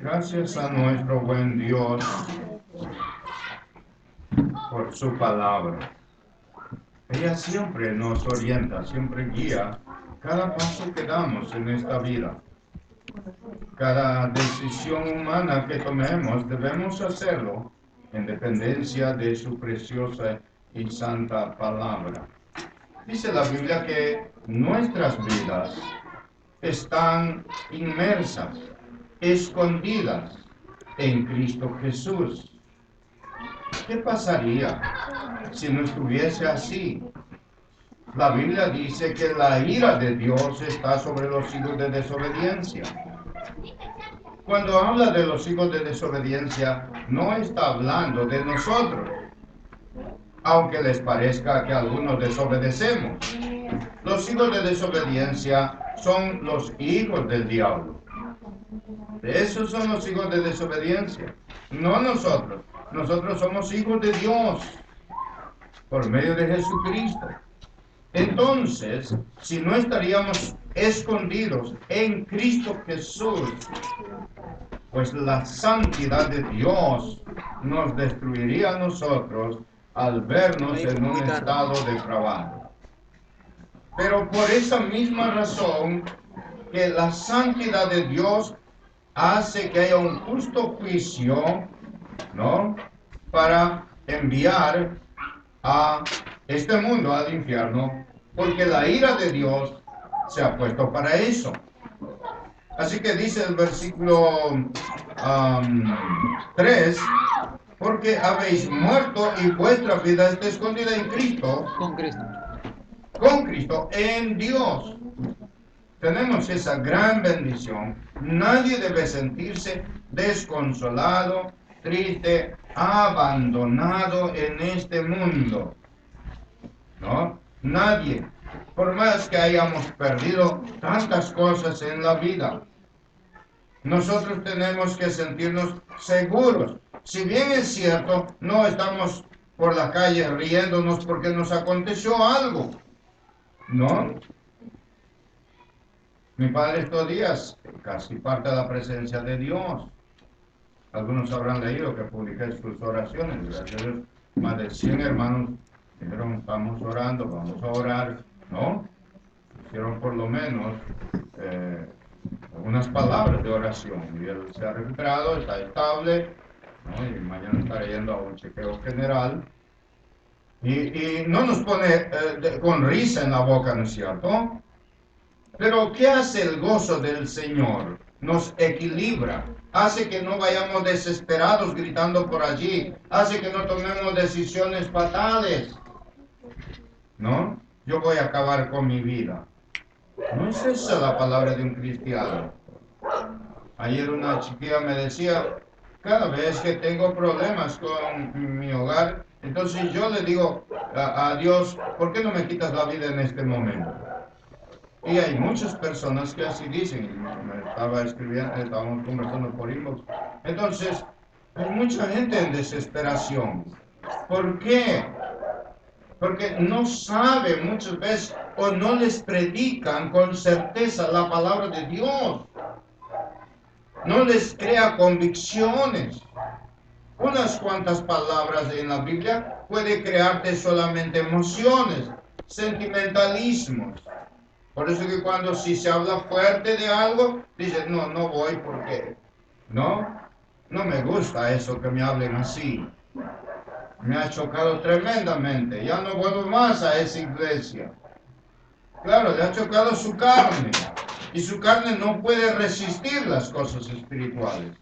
Gracias a nuestro buen Dios por su palabra. Ella siempre nos orienta, siempre guía cada paso que damos en esta vida. Cada decisión humana que tomemos debemos hacerlo en dependencia de su preciosa y santa palabra. Dice la Biblia que nuestras vidas están inmersas, escondidas en Cristo Jesús. ¿Qué pasaría si no estuviese así? La Biblia dice que la ira de Dios está sobre los hijos de desobediencia. Cuando habla de los hijos de desobediencia, no está hablando de nosotros, aunque les parezca que algunos desobedecemos. Los hijos de desobediencia son los hijos del diablo. Esos son los hijos de desobediencia, no nosotros. Nosotros somos hijos de Dios por medio de Jesucristo. Entonces, si no estaríamos escondidos en Cristo Jesús, pues la santidad de Dios nos destruiría a nosotros al vernos en un estado depravado. Pero por esa misma razón que la santidad de Dios hace que haya un justo juicio, ¿no?, para enviar a este mundo al infierno, porque la ira de Dios se ha puesto para eso. Así que dice el versículo 3, porque habéis muerto y vuestra vida está escondida en Cristo. Con Cristo, en Dios. Tenemos esa gran bendición. Nadie debe sentirse desconsolado, triste, abandonado en este mundo. ¿No? Nadie. Por más que hayamos perdido tantas cosas en la vida, nosotros tenemos que sentirnos seguros. Si bien es cierto, no estamos por la calle riéndonos porque nos aconteció algo, ¿no? Mi padre estos días, casi parte de la presencia de Dios. Algunos habrán leído que publiqué sus oraciones. Gracias a Dios, más de 100 hermanos dijeron, estamos orando, vamos a orar, ¿no? Hicieron por lo menos unas palabras de oración. Y él se ha recuperado, está estable, ¿no? Y mañana estará yendo a un chequeo general. Y no nos pone con risa en la boca, ¿no es cierto? Pero ¿qué hace el gozo del Señor? Nos equilibra, hace que no vayamos desesperados gritando por allí, hace que no tomemos decisiones fatales. ¿No? Yo voy a acabar con mi vida. No es esa la palabra de un cristiano. Ayer una chiquilla me decía, cada vez que tengo problemas con mi hogar, entonces yo le digo a Dios, ¿por qué no me quitas la vida en este momento? Y hay muchas personas que así dicen. Me estaba escribiendo, estábamos conversando por inbox. Entonces, hay mucha gente en desesperación. ¿Por qué? Porque no sabe muchas veces o no les predican con certeza la palabra de Dios. No les crea convicciones. Unas cuantas palabras en la Biblia puede crearte solamente emociones, sentimentalismos. Por eso que cuando si se habla fuerte de algo, dices, no voy porque, no me gusta eso que me hablen así. Me ha chocado tremendamente, ya no vuelvo más a esa iglesia. Claro, le ha chocado su carne, y su carne no puede resistir las cosas espirituales.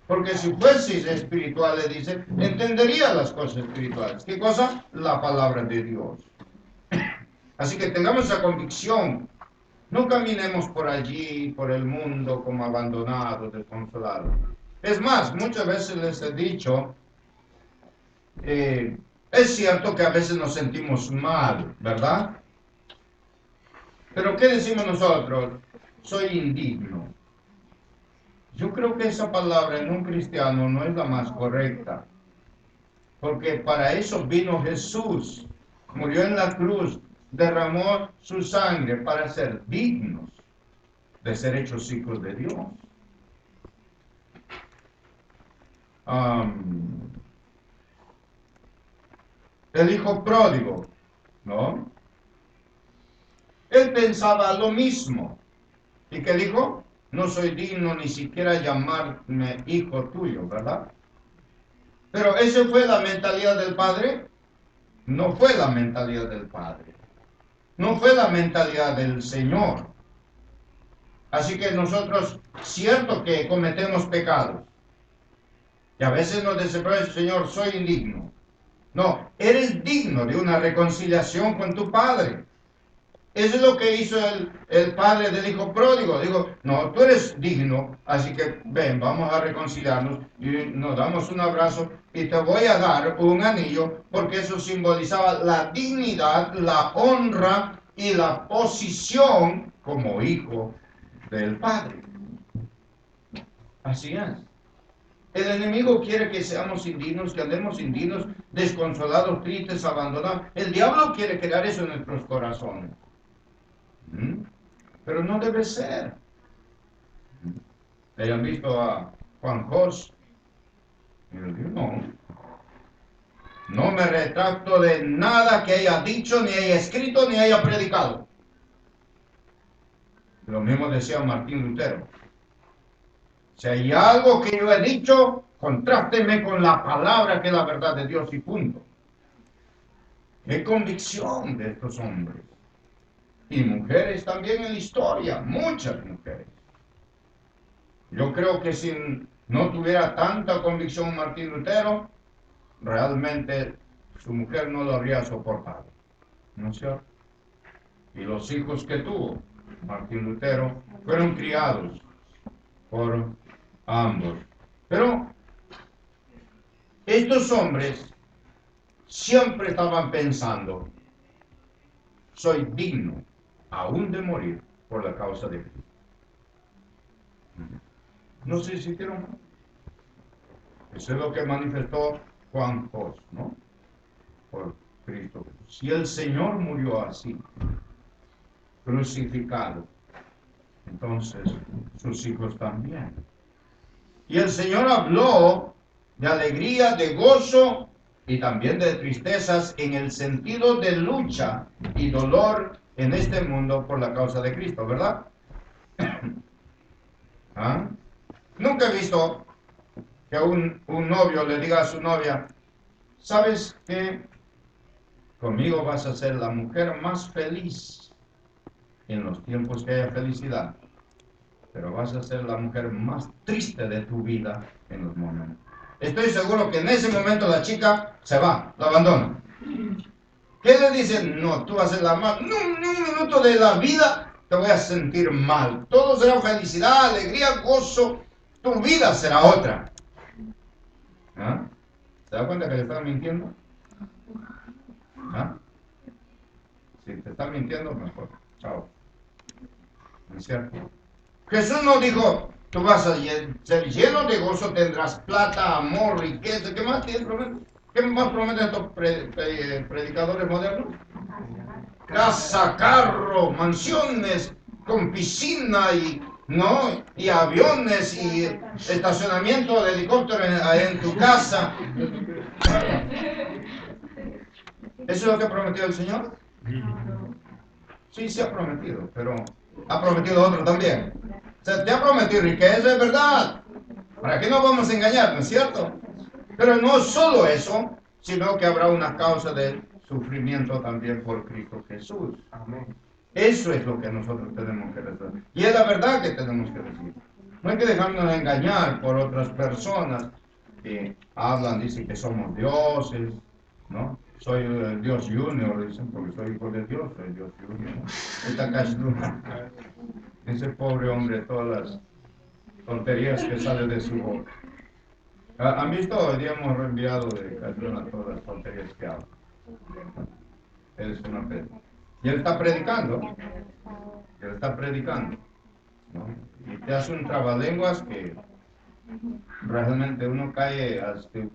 Porque si fuese espiritual, le dice, entendería las cosas espirituales. ¿Qué cosa? La palabra de Dios. Así que tengamos esa convicción. No caminemos por allí, por el mundo, como abandonados, desconsolados. Es más, muchas veces les he dicho, es cierto que a veces nos sentimos mal, ¿verdad? Pero ¿qué decimos nosotros? Soy indigno. Yo creo que esa palabra en un cristiano no es la más correcta. Porque para eso vino Jesús. Murió en la cruz, derramó su sangre para ser dignos de ser hechos hijos de Dios. el hijo pródigo, ¿no? Él pensaba lo mismo. ¿Y qué dijo? No soy digno ni siquiera llamarme hijo tuyo, ¿verdad? Pero ¿esa fue la mentalidad del padre? No fue la mentalidad del padre. No fue la mentalidad del Señor. Así que nosotros, cierto que cometemos pecados. Y a veces nos decimos, Señor, soy indigno. No, eres digno de una reconciliación con tu padre. Eso es lo que hizo el padre del hijo pródigo. Digo, no, tú eres digno, así que ven, vamos a reconciliarnos y nos damos un abrazo y te voy a dar un anillo porque eso simbolizaba la dignidad, la honra y la posición como hijo del padre. Así es. El enemigo quiere que seamos indignos, que andemos indignos, desconsolados, tristes, abandonados. El diablo quiere crear eso en nuestros corazones. Pero no debe ser. ¿Hayan visto a Juan Jos? Y él dijo, no me retracto de nada que haya dicho, ni haya escrito, ni haya predicado. Lo mismo decía Martín Lutero. Si hay algo que yo he dicho, contrásteme con la palabra que es la verdad de Dios y punto. Qué convicción de estos hombres. Y mujeres también en la historia, muchas mujeres. Yo creo que si no tuviera tanta convicción Martín Lutero, realmente su mujer no lo habría soportado. ¿No es cierto? Y los hijos que tuvo Martín Lutero fueron criados por ambos. Pero estos hombres siempre estaban pensando, soy digno aún de morir por la causa de Cristo. No se hicieron. Eso es lo que manifestó Juan Jos, ¿no? Por Cristo. Si el Señor murió así, crucificado, entonces sus hijos también. Y el Señor habló de alegría, de gozo y también de tristezas en el sentido de lucha y dolor en este mundo por la causa de Cristo, ¿verdad? ¿Ah? Nunca he visto que un novio le diga a su novia, ¿sabes qué? Conmigo vas a ser la mujer más feliz en los tiempos que haya felicidad, pero vas a ser la mujer más triste de tu vida en los momentos. Estoy seguro que en ese momento la chica se va, la abandona. ¿Qué le dicen? No, tú vas a ser la más, ni un minuto de la vida te voy a sentir mal. Todo será felicidad, alegría, gozo. Tu vida será otra. ¿Ah? ¿Se da cuenta que le están mintiendo? ¿Ah? Si te están mintiendo, mejor. Chao. ¿No es cierto? Jesús no dijo, tú vas a ser lleno de gozo, tendrás plata, amor, riqueza. ¿Qué más prometen? ¿Qué más prometen estos predicadores modernos? Casa, carro, mansiones con piscina y, ¿no? Y aviones y estacionamiento de helicóptero en tu casa. ¿Eso es lo que ha prometido el Señor? Sí, se ha prometido, pero ha prometido otro también. O sea, te ha prometido riqueza, es verdad. ¿Para qué nos vamos a engañar, no es cierto? Pero no solo eso, sino que habrá una causa de sufrimiento también por Cristo Jesús. Amén. Eso es lo que nosotros tenemos que decir. Y es la verdad que tenemos que decir. No hay que dejarnos engañar por otras personas que hablan, dicen que somos dioses, ¿no? Soy Dios Junior, dicen, porque soy hijo de Dios, soy Dios Junior. Esta castura, ese pobre hombre, todas las tonterías que salen de su boca. ¿Han visto? Hoy día hemos reenviado de Castluna todas las tonterías que habla. Él es una pena. Y él está predicando. Él está predicando. ¿No? Y te hace un trabalenguas que realmente uno cae,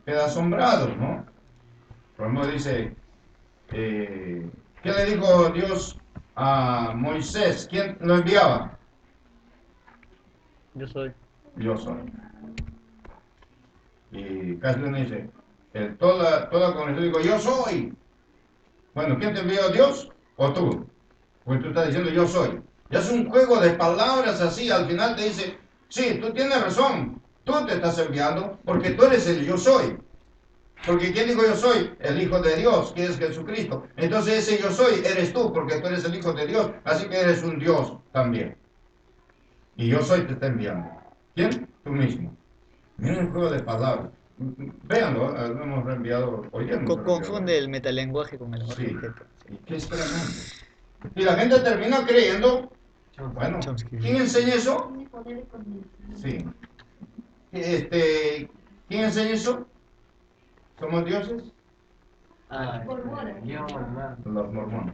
queda asombrado, ¿no? Por ejemplo dice, ¿qué le dijo Dios a Moisés? ¿Quién lo enviaba? Yo soy. Yo soy. Y Cassidy dice, toda congregación digo, yo soy. Bueno, ¿quién te envió, Dios o tú? Pues tú estás diciendo yo soy. Ya es un juego de palabras así, al final te dice, sí, tú tienes razón, tú te estás enviando porque tú eres el yo soy. Porque ¿quién dijo yo soy? El Hijo de Dios, que es Jesucristo. Entonces ese yo soy eres tú, porque tú eres el Hijo de Dios, así que eres un Dios también. Y yo soy te está enviando. ¿Quién? Tú mismo. Miren el juego de palabras. Véanlo, lo hemos reenviado, hoy día hemos reenviado. Confunde el metalenguaje con el lenguaje Sí, objeto. y que es tremendo. Y la gente termina creyendo, bueno, Chomsky. ¿quién enseña eso? Sí. ¿Quién enseña eso? ¿Somos dioses? Los mormones.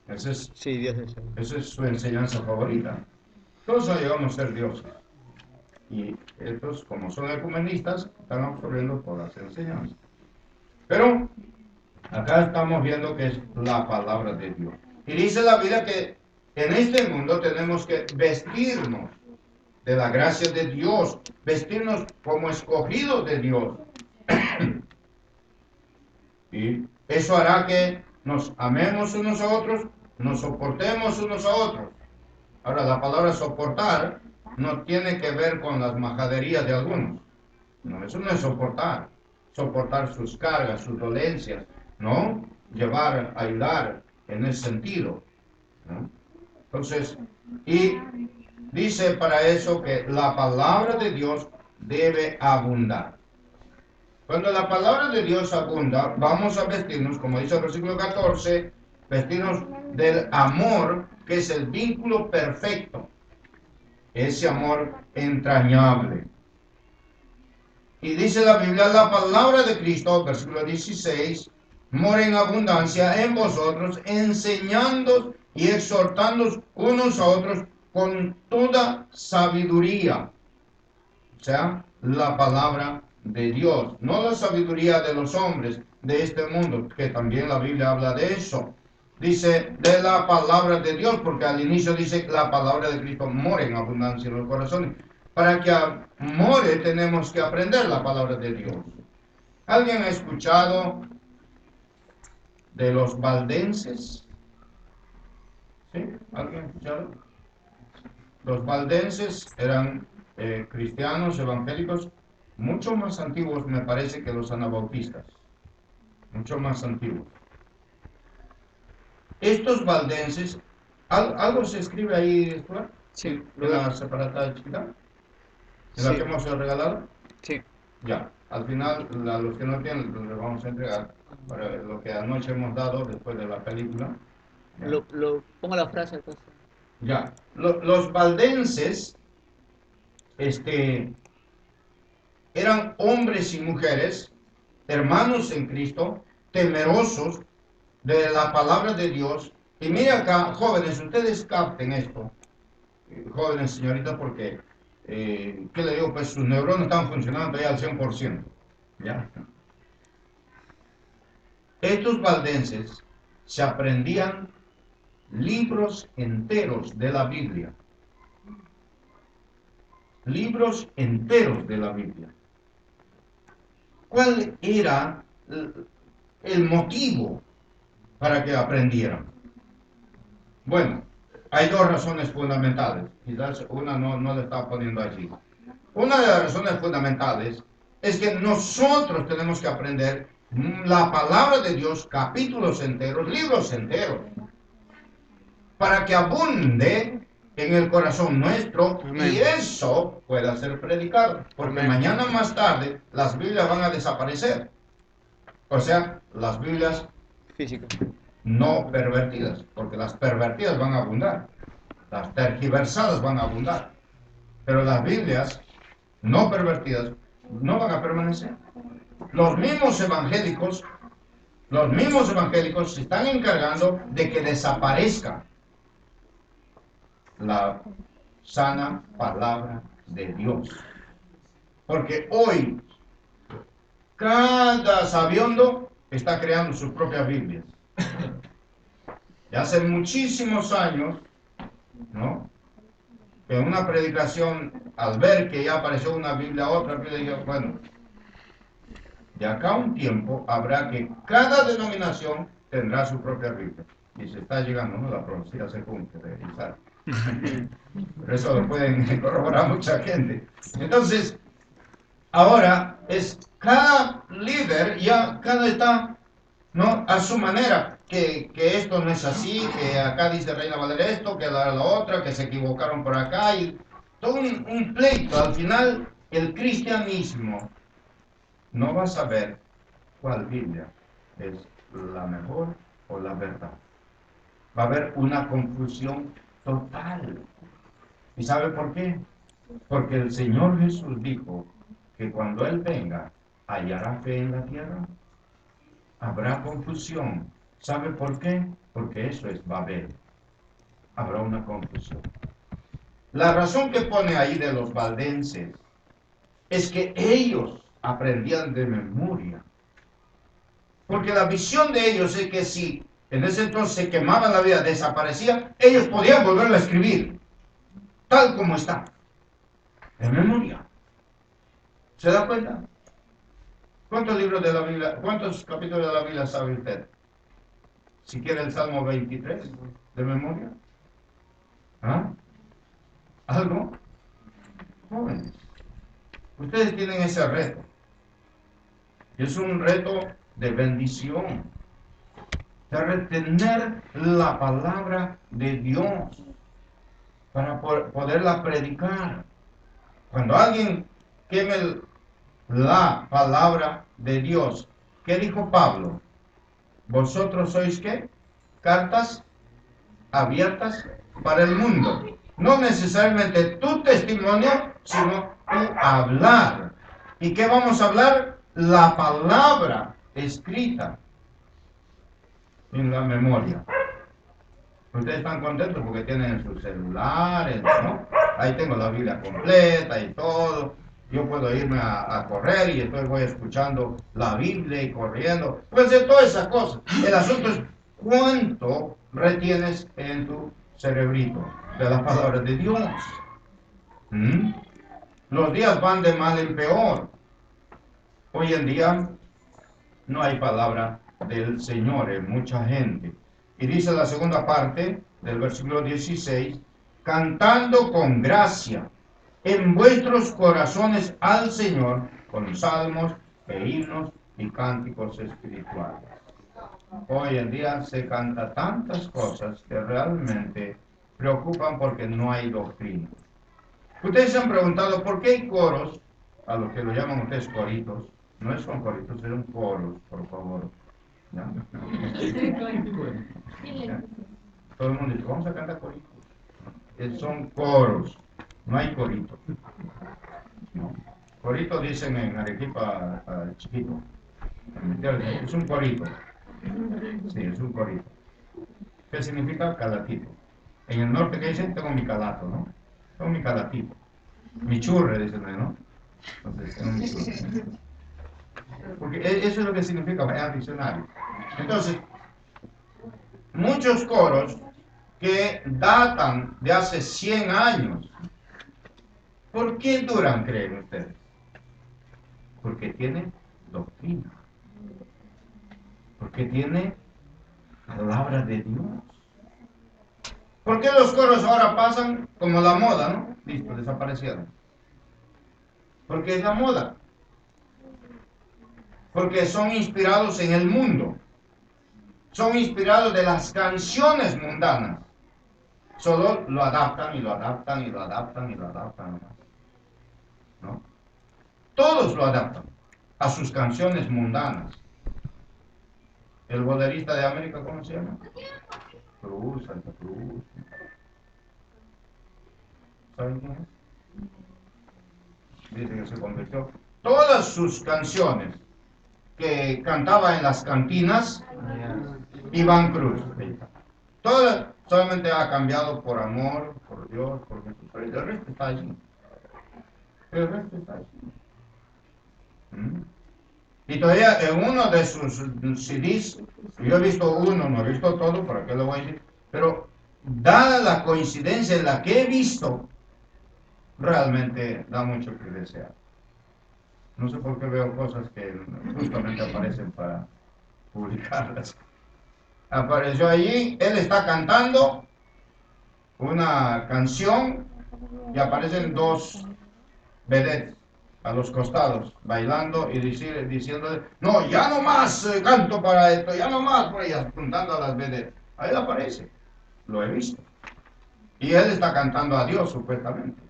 Esa es, Sí, Dios es el. esa es su enseñanza favorita. Todos llegamos a ser dioses. Y estos, como son ecumenistas, están absorbiendo todas las enseñanzas. Pero acá estamos viendo que es la palabra de Dios. Y dice la Biblia que en este mundo tenemos que vestirnos de la gracia de Dios, vestirnos como escogidos de Dios. Y eso hará que nos amemos unos a otros, nos soportemos unos a otros. Ahora, la palabra soportar no tiene que ver con las majaderías de algunos. No, eso no es soportar. Soportar sus cargas, sus dolencias, ¿no? Llevar, ayudar en ese sentido, ¿no? Entonces, y dice para eso que la palabra de Dios debe abundar. Cuando la palabra de Dios abunda, vamos a vestirnos, como dice el versículo 14, vestirnos del amor, que es el vínculo perfecto, ese amor entrañable. Y dice la Biblia, la palabra de Cristo, versículo 16, mora en abundancia en vosotros, enseñando y exhortando unos a otros con toda sabiduría. O sea, la palabra de Dios, no la sabiduría de los hombres de este mundo, que también la Biblia habla de eso. Dice de la palabra de Dios, porque al inicio dice que la palabra de Cristo mora en abundancia en los corazones. Para que more tenemos que aprender la palabra de Dios. ¿Alguien ha escuchado de los valdenses? ¿Sí? ¿Alguien ha escuchado? Los valdenses eran cristianos evangélicos mucho más antiguos, me parece, que los anabautistas. Mucho más antiguos. Estos valdenses, ¿algo se escribe ahí, Stuart? Sí, ¿En la separata chiquita? ¿En la sí, que hemos regalado? sí. Ya, al final, a los que no tienen, les vamos a entregar para lo que anoche hemos dado después de la película. Ya, Pongo la frase entonces. ya. Los valdenses, eran hombres y mujeres, hermanos en Cristo, temerosos de la palabra de Dios. Y mire acá, jóvenes, ustedes capten esto, jóvenes señoritas, porque, ¿qué le digo? Pues sus neuronas están funcionando ya al 100%. ¿Ya? Estos valdenses se aprendían libros enteros de la Biblia. Libros enteros de la Biblia. ¿Cuál era el motivo para que aprendieran? Bueno, hay dos razones fundamentales. Quizás una no le está poniendo allí. Una de las razones fundamentales es que nosotros tenemos que aprender la palabra de Dios, capítulos enteros, libros enteros, para que abunde en el corazón nuestro. Amén. Y eso pueda ser predicado, porque Amén. mañana más tarde las Biblias van a desaparecer. O sea, las Biblias Físico. no pervertidas, porque las pervertidas van a abundar, las tergiversadas van a abundar, pero las Biblias no pervertidas no van a permanecer. Los mismos evangélicos se están encargando de que desaparezca la sana palabra de Dios. Porque hoy cada sabiondo está creando sus propias Biblias. Ya hace muchísimos años, ¿no? En una predicación al ver que ya apareció una Biblia, otra Biblia, digo, bueno, de acá a un tiempo habrá que cada denominación tendrá su propia Biblia. Y se está llegando, ¿no? La profecía se cumple de Isaac. Pero eso lo pueden corroborar mucha gente. Entonces, ahora es cada líder, ya cada está, ¿no? A su manera, que esto no es así, que acá dice Reina Valeria esto, que la otra, que se equivocaron por acá, y todo un pleito. Al final, el cristianismo no va a saber cuál Biblia es la mejor o la verdad. Va a haber una confusión total. ¿Y sabe por qué? Porque el Señor Jesús dijo que cuando Él venga, hallará fe en la tierra. Habrá confusión. ¿Sabe por qué? Porque eso es Babel. Habrá una confusión. La razón que pone ahí de los valdenses es que ellos aprendían de memoria. Porque la visión de ellos es que si en ese entonces se quemaba la vida, desaparecía, ellos podían volverla a escribir, tal como está, de memoria. ¿Se da cuenta? ¿Cuántos libros de la Biblia, cuántos capítulos de la Biblia sabe usted? Si quiere el Salmo 23 de memoria. ¿Ah? ¿Algo? Jóvenes, ustedes tienen ese reto. Es un reto de bendición, de retener la palabra de Dios para poderla predicar. Cuando alguien queme la palabra de Dios, ¿qué dijo Pablo? ¿Vosotros sois qué? Cartas abiertas para el mundo. No necesariamente tu testimonio, sino tu hablar. ¿Y qué vamos a hablar? La palabra escrita en la memoria. Ustedes están contentos porque tienen sus celulares, ¿no? Ahí tengo la Biblia completa y todo. Yo puedo irme a correr y voy escuchando la Biblia y corriendo. Puede ser todas esas cosas. El asunto es cuánto retienes en tu cerebrito de las palabras de Dios. Los días van de mal en peor. Hoy en día no hay palabra del Señor en mucha gente. Y dice la segunda parte del versículo 16, cantando con gracia en vuestros corazones al Señor con salmos e himnos y cánticos espirituales. Hoy en día se canta tantas cosas que realmente preocupan porque no hay doctrina. Ustedes se han preguntado por qué hay coros, a lo que lo llaman ustedes coritos. No son coritos, son coros, por favor. ¿Ya? ¿Ya? Todo el mundo dice, vamos a cantar coritos. Son coros, no hay corito. No. Corito dicen en Arequipa chiquito. Es un corito. Sí, es un corito. ¿Qué significa calatito? En el norte, ¿qué dicen? Tengo mi calato, ¿no? Tengo mi calatito. Mi churre, dicen, ¿no? Entonces, tengo mi churre. Porque eso es lo que significa, vaya al diccionario. Entonces, muchos coros que datan de hace 100 años. ¿Por qué duran, creen ustedes? Porque tiene doctrina. Porque tiene palabra de Dios. ¿Por qué los coros ahora pasan como la moda, no? Listo, desaparecieron. Porque es la moda. Porque son inspirados en el mundo. Son inspirados de las canciones mundanas. Solo lo adaptan y lo adaptan y lo adaptan y lo adaptan. ¿No? Todos lo adaptan a sus canciones mundanas. El bolerista de América, ¿cómo se llama? Cruz, Santa Cruz. ¿Saben quién es? Dice que se convirtió. Todas sus canciones que cantaba en las cantinas, Iván Cruz. Todas solamente ha cambiado por amor, por Dios, por Jesús. Pero el resto está allí. El resto está allí. Y todavía en uno de sus CDs, yo he visto uno, no he visto todo, ¿para qué lo voy a decir? Pero dada la coincidencia en la que he visto, realmente da mucho que desear. No sé por qué veo cosas que justamente aparecen para publicarlas. Apareció allí, él está cantando una canción y aparecen dos vedettes a los costados, bailando y diciendo, no, ya no más canto para esto, ya no más, por ellas, apuntando a las vedettes. Ahí aparece, lo he visto. Y él está cantando a Dios, supuestamente.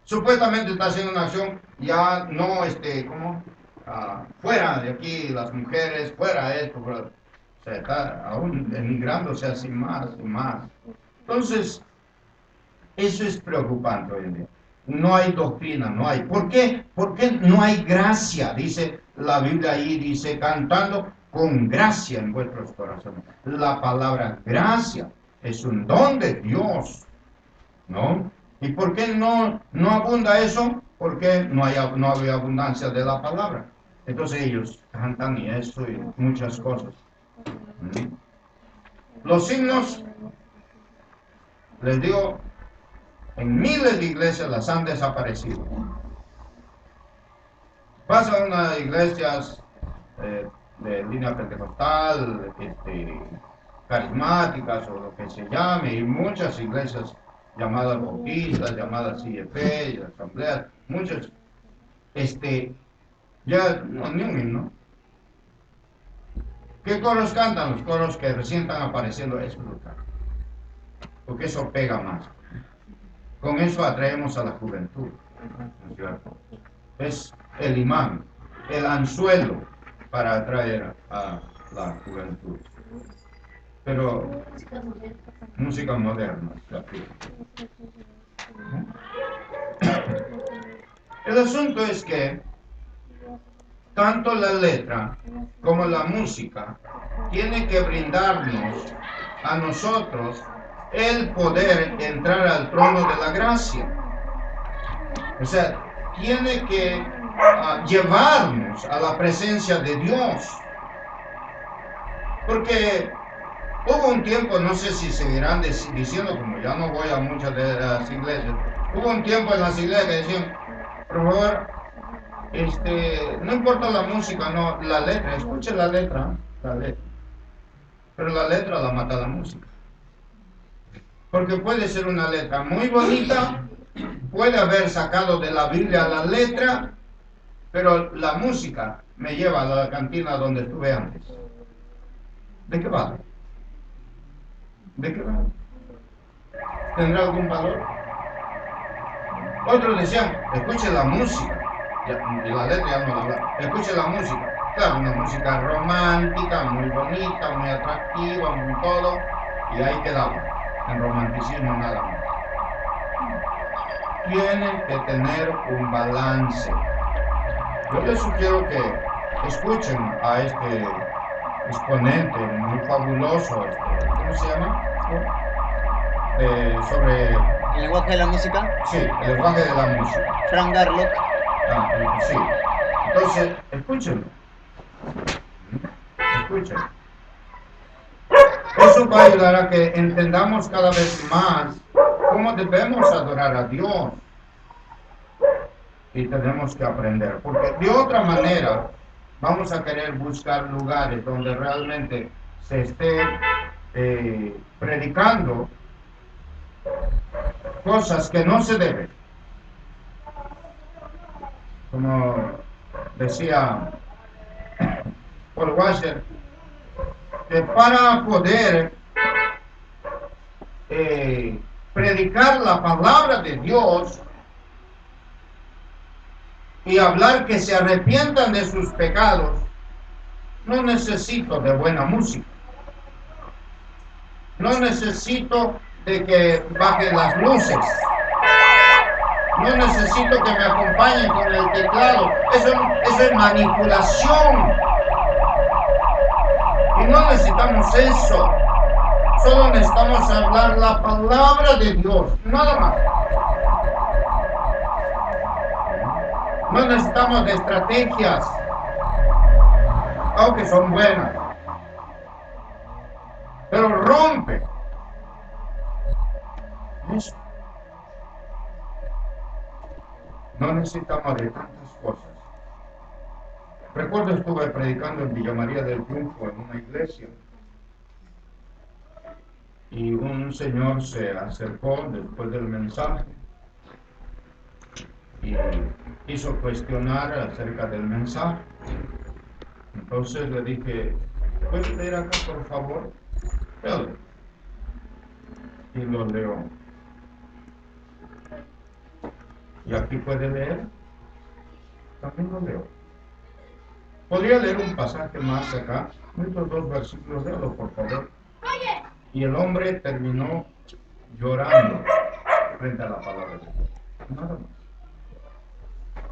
Supuestamente está haciendo una acción ya no, ¿cómo? Fuera de aquí, las mujeres, fuera esto, fuera. O sea, está aún denigrándose así más y más. Entonces, eso es preocupante hoy en día. No hay doctrina, no hay. ¿Por qué? Porque no hay gracia, dice la Biblia ahí, dice, cantando con gracia en vuestros corazones. La palabra gracia es un don de Dios, ¿no? ¿Y por qué no abunda eso? Porque no había abundancia de la palabra. Entonces ellos cantan y eso y muchas cosas. Los signos, les digo, en miles de iglesias las han desaparecido. Vas a unas iglesias de línea pentecostal, carismáticas o lo que se llame, y muchas iglesias llamadas bautistas, llamadas IEP, asambleas, muchos, ya no, ni un himno. ¿Qué coros cantan? Los coros que recién están apareciendo, eso lo cantan. Porque eso pega más. Con eso atraemos a la juventud, ¿no es cierto? Es el imán, el anzuelo para atraer a la juventud. Pero música moderna, el asunto es que tanto la letra como la música tiene que brindarnos a nosotros el poder entrar al trono de la gracia. O sea, tiene que llevarnos a la presencia de Dios. Porque hubo un tiempo, no sé si seguirán diciendo, como ya no voy a muchas de las iglesias, hubo un tiempo en las iglesias que decían, por favor, no importa la música, no, la letra, escuche la letra. Pero la letra la mata la música. Porque puede ser una letra muy bonita, puede haber sacado de la Biblia la letra, pero la música me lleva a la cantina donde estuve antes. ¿De qué vale? ¿De qué vale? ¿Tendrá algún valor? Otros decían, escuche la música. Y la letra ya no la habla. Escuche la música. Claro, una música romántica, muy bonita, muy atractiva, muy todo. Y ahí quedaba. En romanticismo nada más. Tienen que tener un balance. Yo les sugiero que escuchen a este exponente muy fabuloso, ¿cómo se llama? Sobre... ¿El lenguaje de la música? Sí, el lenguaje de la música. Frank Garlock. Sí. Entonces, escúchenlo. Escúchenlo. Eso va a ayudar a que entendamos cada vez más cómo debemos adorar a Dios. Y tenemos que aprender, porque de otra manera vamos a querer buscar lugares donde realmente se esté predicando cosas que no se deben. Como decía Paul Washer, que para poder predicar la palabra de Dios y hablar que se arrepientan de sus pecados, no necesito de buena música. No necesito de que bajen las luces. No necesito que me acompañen con el teclado. Eso es manipulación. Y no necesitamos eso. Solo necesitamos hablar la palabra de Dios. Nada más. No necesitamos de estrategias, aunque son buenas. Pero rompe. Eso. No necesitamos de tantas cosas. Recuerdo estuve predicando en Villa María del Triunfo en una iglesia y un señor se acercó después del mensaje y quiso cuestionar acerca del mensaje. Entonces le dije, ¿puedes leer acá por favor? Léalo. Y lo leo. ¿Y aquí puede leer? También lo leo. Podría leer un pasaje más acá, estos 2 versículos, léalo por favor. Y el hombre terminó llorando frente a la palabra de Dios. Nada más.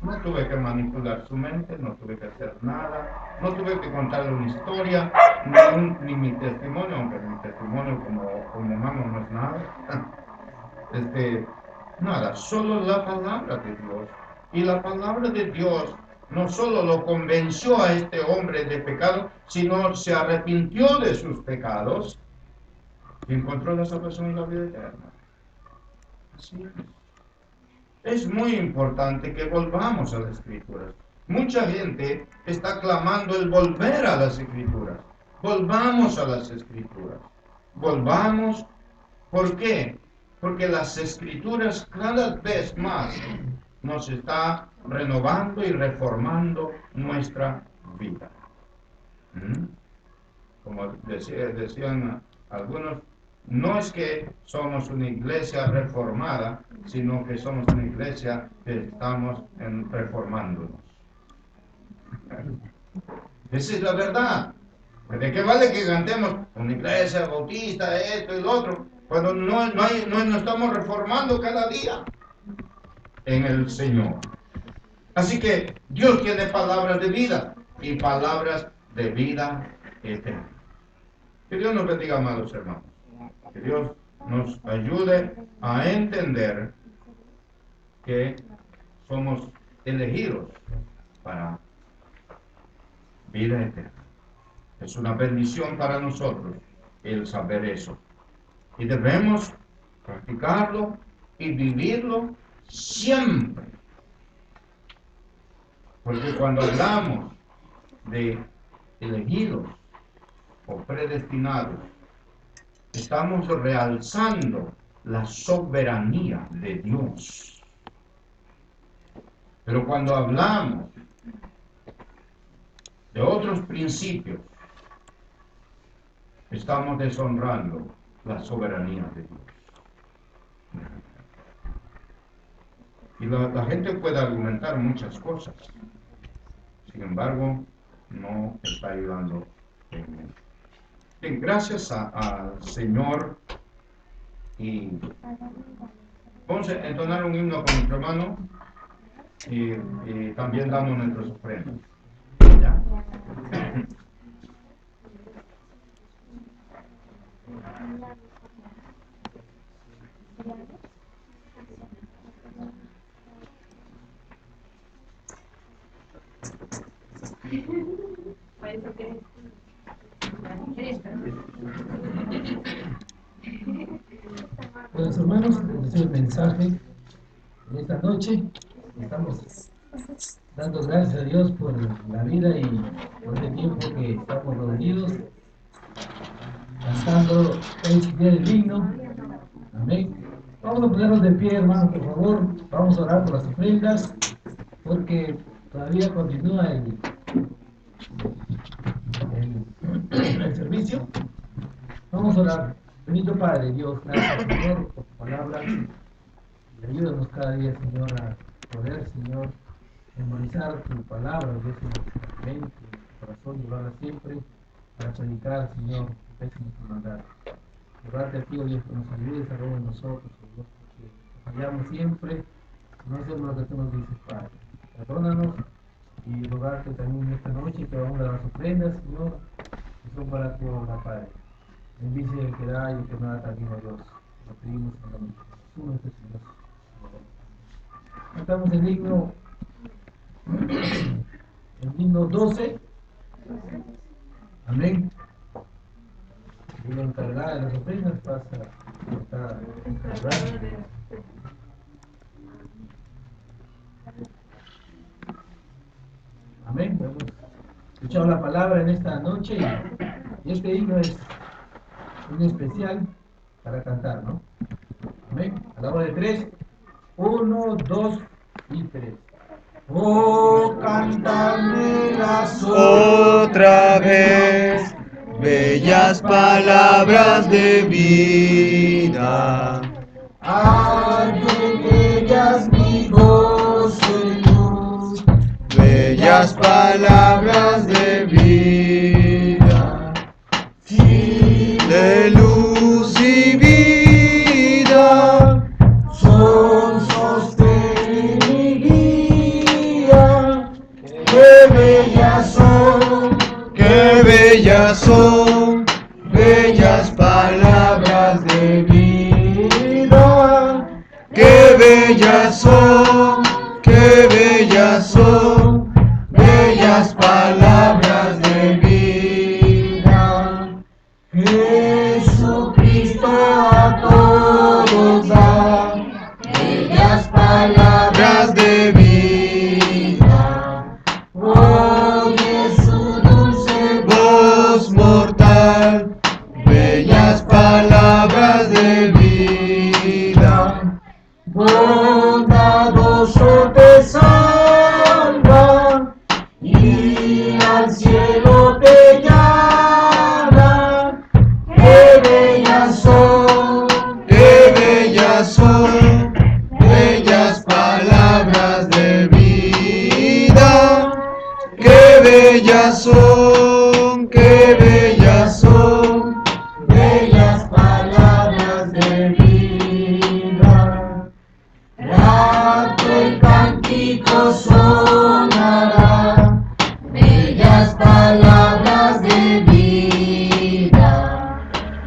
No tuve que manipular su mente, no tuve que hacer nada, no tuve que contarle una historia, ni mi testimonio, aunque mi testimonio como humano no es nada. Nada, solo la palabra de Dios. Y la palabra de Dios no solo lo convenció a este hombre de pecado, sino se arrepintió de sus pecados y encontró la salvación y la vida eterna. Así es. Es muy importante que volvamos a las Escrituras. Mucha gente está clamando el volver a las Escrituras. Volvamos a las Escrituras. Volvamos. ¿Por qué? Porque las Escrituras cada vez más nos está renovando y reformando nuestra vida. Como decían algunos, no es que somos una iglesia reformada, sino que somos una iglesia que estamos reformándonos. Esa es la verdad. ¿De qué vale que cantemos una iglesia bautista, esto y lo otro, cuando no estamos reformando cada día en el Señor? Así que Dios tiene palabras de vida y palabras de vida eterna. Que Dios nos bendiga, amados hermanos. Que Dios nos ayude a entender que somos elegidos para vida eterna. Es una bendición para nosotros el saber eso. Y debemos practicarlo y vivirlo siempre. Porque cuando hablamos de elegidos o predestinados, estamos realzando la soberanía de Dios. Pero cuando hablamos de otros principios, estamos deshonrando la soberanía de Dios. Y la gente puede argumentar muchas cosas, sin embargo, no está ayudando en él. Bien, gracias al Señor. Y vamos a entonar un himno con nuestro hermano y también damos nuestros ofrendas. ¿Ya? Pues hermanos, este es el mensaje de esta noche. Estamos dando gracias a Dios por la vida y por el tiempo que estamos reunidos, cantando el día del himno. Amén. Vamos a ponernos de pie, hermanos, por favor. Vamos a orar por las ofrendas, porque todavía continúa el servicio. Vamos a orar. Bendito Padre, Dios, gracias, Señor, por tu palabra. Y ayúdanos cada día, Señor, a poder, Señor, memorizar tu palabra, Dios, en nuestra mente, en nuestro corazón, llevarla siempre para predicar, Señor, tu pésimo tu mandato. Rogarte a ti, oh Dios, que nos ayudes a todos nosotros, oh Dios, porque fallamos siempre, no hacemos lo que tú nos dices, Padre. Perdónanos y rogarte también esta noche que vamos a las ofrendas, Señor, que son para tu obra, Padre. Bendice el que da y el que no da también, oh Dios. Lo pedimos en el nombre de Jesús, nuestro Señor. Cantamos el himno 12. Amén. Y la encargada de las ofrendas pasa a estar escuchado la palabra en esta noche y este himno es un especial para cantar, ¿no? Amén. A la hora de 3. 1, 2 y 3. Oh, cantármelas otra vez, bellas palabras de vida. Arden ellas mi gozo y luz, Bellas palabras de vida, sí, de luz y vida, son sostén y guía. Qué bellas son, qué bellas son, bellas palabras de vida, qué bellas son, qué bellas son, bellas palabras de vida. Jesucristo a todos da bellas palabras de vida, oye su dulce voz mortal, bellas palabras de vida, bondadoso te salva y al cielo te llama. Qué bellas son, qué bellas son, bellas palabras de vida, qué bellas son, qué bellas son, bellas palabras de vida. Rato el cántico sonará, bellas palabras de vida.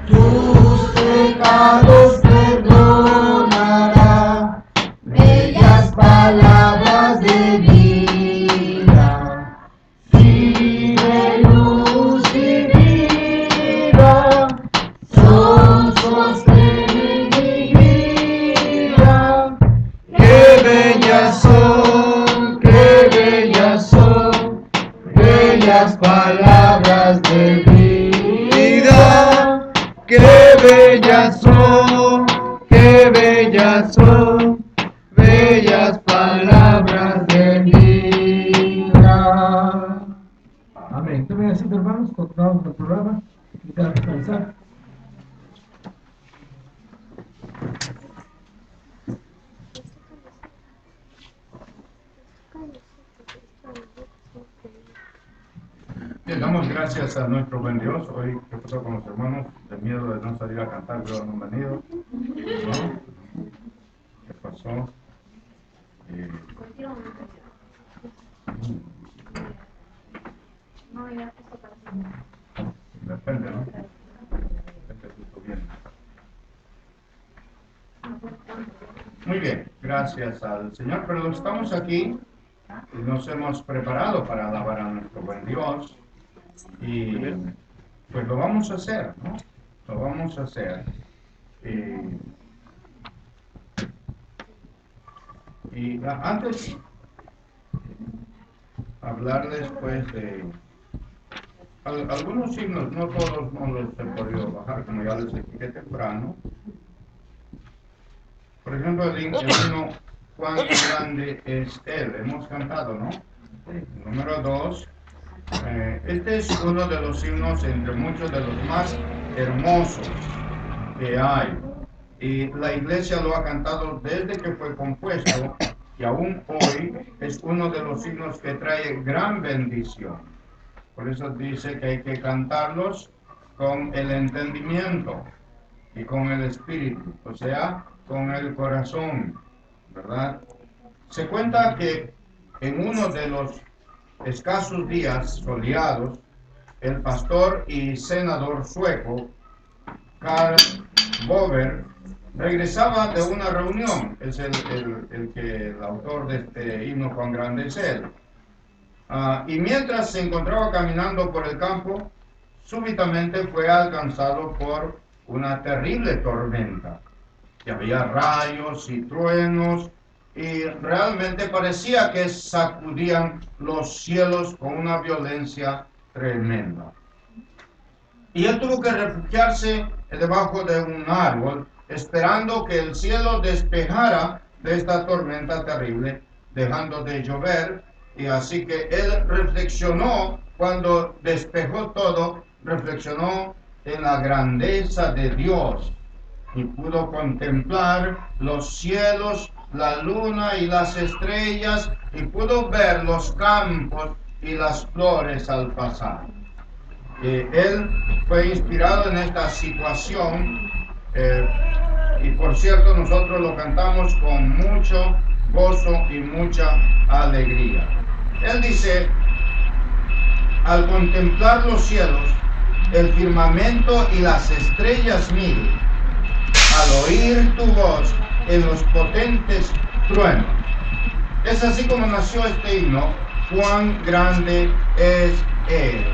Tus pecados perdonará, bellas palabras de vida. Sí, de luz y vida, son sostén y guía. qué bellas son, qué bellas son, bellas palabras de vida, qué bellas son, qué bellas son, bellas palabras de vida. Amén. Tomen asiento, hermanos, continuamos el programa. Invita a descansar. Le damos gracias a nuestro buen Dios. Hoy, ¿qué pasó con los hermanos? De miedo de no salir a cantar, pero no han venido. ¿No? ¿Qué pasó? Depende, ¿no? Muy bien, gracias al Señor. Pero estamos aquí y nos hemos preparado para alabar a nuestro buen Dios. Y pues lo vamos a hacer, ¿no? Lo vamos a hacer. Y antes hablarles pues de algunos signos, no todos no los he podido bajar, como ya les expliqué temprano. Por ejemplo, el himno "Cuán grande es Él", hemos cantado, ¿no? Número 2. Este es uno de los himnos entre muchos de los más hermosos que hay. Y la iglesia lo ha cantado desde que fue compuesto y aún hoy es uno de los himnos que trae gran bendición. Por eso dice que hay que cantarlos con el entendimiento y con el espíritu, o sea, con el corazón, ¿verdad? Se cuenta que en uno de los escasos días soleados, el pastor y senador sueco Karl Bober regresaba de una reunión. Es el autor de este himno "Cuán grande es Él". Y mientras se encontraba caminando por el campo, súbitamente fue alcanzado por una terrible tormenta. Y había rayos y truenos, y realmente parecía que sacudían los cielos con una violencia tremenda. Y él tuvo que refugiarse debajo de un árbol, esperando que el cielo despejara de esta tormenta terrible, dejando de llover. Y así que él reflexionó, cuando despejó todo, reflexionó en la grandeza de Dios y pudo contemplar los cielos, la luna y las estrellas, y pudo ver los campos y las flores al pasar. Él fue inspirado en esta situación, y por cierto nosotros lo cantamos con mucho gozo y mucha alegría. Él dice: al contemplar los cielos, el firmamento y las estrellas mil, al oír tu voz en los potentes truenos. Es así como nació este himno: cuán grande es Él,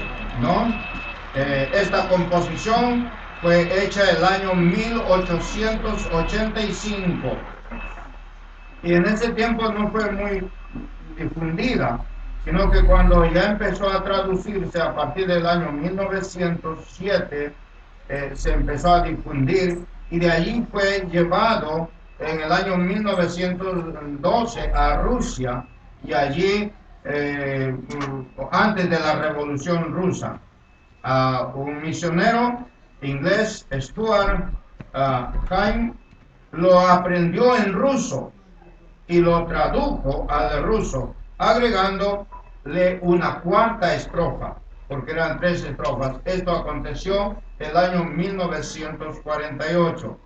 ¿no? Esta composición fue hecha el año 1885 y en ese tiempo no fue muy difundida, sino que cuando ya empezó a traducirse a partir del año 1907, se empezó a difundir, y de allí fue llevado en el año 1912 a Rusia, y allí, antes de la Revolución Rusa, un misionero inglés, Stuart Haim, lo aprendió en ruso y lo tradujo al ruso, agregándole una cuarta estrofa, porque eran 3 estrofas. Esto aconteció el año 1948.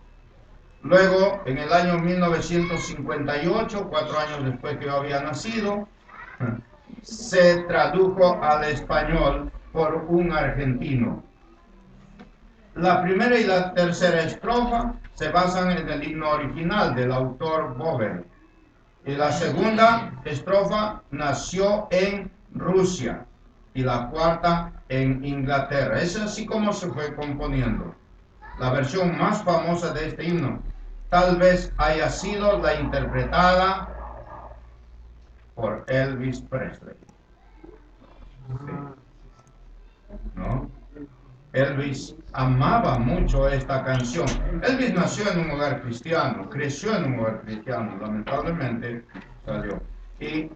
Luego, en el año 1958, 4 años después que yo había nacido, se tradujo al español por un argentino. La primera y la tercera estrofa se basan en el himno original del autor Bobel, y la segunda estrofa nació en Rusia y la cuarta en Inglaterra. Es así como se fue componiendo. La versión más famosa de este himno tal vez haya sido la interpretada por Elvis Presley. Sí. ¿No? Elvis amaba mucho esta canción. Elvis nació en un hogar cristiano, creció en un hogar cristiano, lamentablemente salió. Y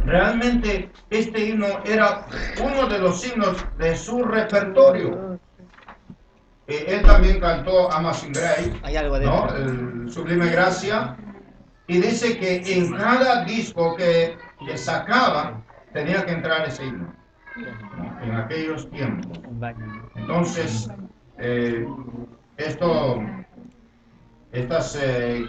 realmente este himno era uno de los himnos de su repertorio. Él también cantó Amazing Grace, ¿no? El Sublime Gracia, y dice que en cada disco que sacaba tenía que entrar ese himno, ¿no? En aquellos tiempos. Entonces, estas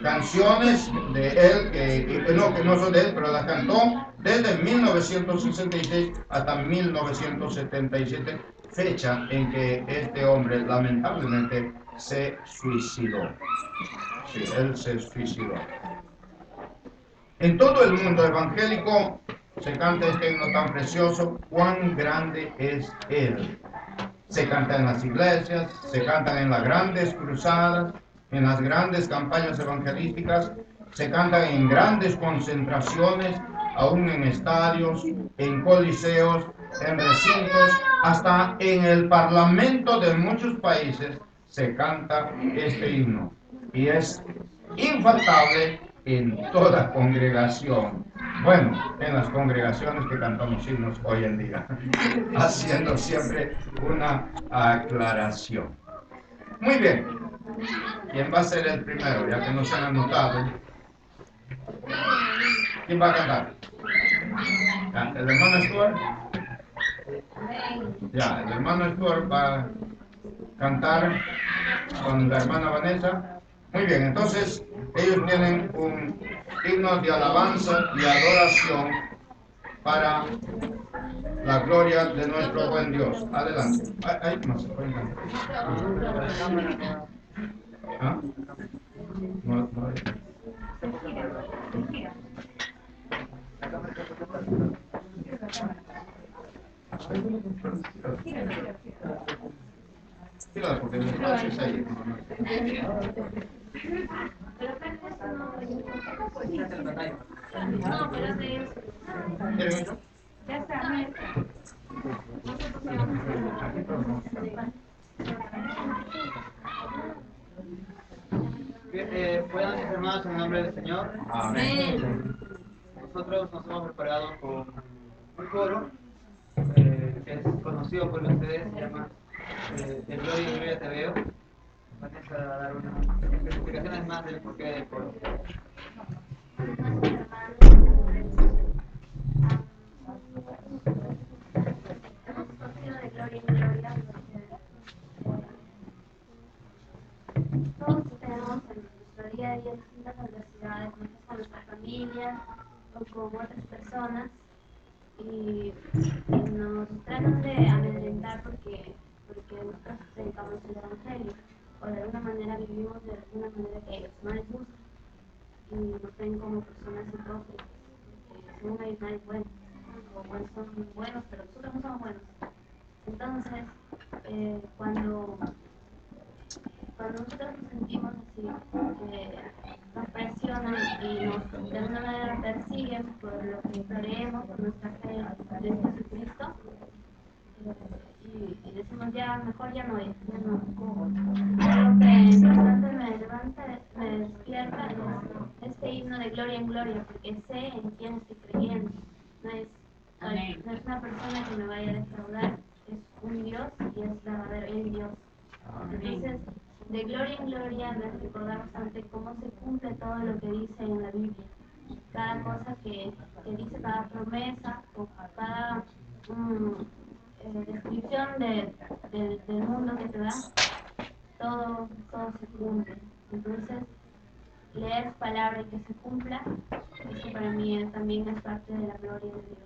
canciones de él, que no son de él, pero las cantó desde 1966 hasta 1977, fecha en que este hombre lamentablemente se suicidó. Sí, él se suicidó. En todo el mundo evangélico se canta este himno tan precioso: cuán grande es Él. Se canta en las iglesias, se cantan en las grandes cruzadas, en las grandes campañas evangelísticas, se cantan en grandes concentraciones, aún en estadios, en coliseos, en recintos, hasta en el parlamento de muchos países se canta este himno. Y es infaltable en toda congregación. Bueno, en las congregaciones que cantamos himnos hoy en día, haciendo siempre una aclaración. Muy bien. ¿Quién va a ser el primero? Ya que no se han anotado. ¿Quién va a cantar? ¿Ya? ¿El hermano Stuart? Ya, el hermano Stuart va a cantar con la hermana Vanessa. Muy bien, entonces ellos tienen un himno de alabanza y adoración para la gloria de nuestro buen Dios. Adelante. Ahí no se pueden cantar. ¿Ah? No. Tírala porque me haces ahí. ¿Quieren eso? Ya está, maestra. Nosotros vamos a Bien, puedan ser hermanos en el nombre del Señor. Amén. Nosotros nos hemos preparado con un coro que es conocido por ustedes, se llama El Gloria y Gloria Te Veo. Vanessa a dar unas explicaciones más del porqué del coro. Hemos escogido de gloria en gloria porque todos tenemos en nuestro día a día distintas adversidades, muchas con nuestra familia o con otras personas, y nos tratan de amedrentar porque nosotros predicamos el Evangelio o de alguna manera vivimos de alguna manera que a ellos no les gusta y nos ven como personas hipócritas porque según ellos nadie es bueno o bueno, son buenos pero nosotros no somos buenos. Entonces cuando nosotros nos sentimos así, que nos presionan y nos de alguna manera persiguen por lo que creemos, por nuestra fe en Jesucristo, y decimos ya, mejor ya no, ya no. Lo que mientras tanto me levanta, me despierta es este himno de gloria en gloria, porque sé en quién estoy creyendo. No es una persona que me vaya a defraudar, es un Dios y es verdadero, el Dios. Entonces, de gloria en gloria me recordar bastante cómo se cumple todo lo que dice en la Biblia. Cada cosa que dice, cada promesa o cada descripción del mundo que te da, todo se cumple. Entonces, leer su palabra y que se cumpla, eso para mí también es parte de la gloria de Dios.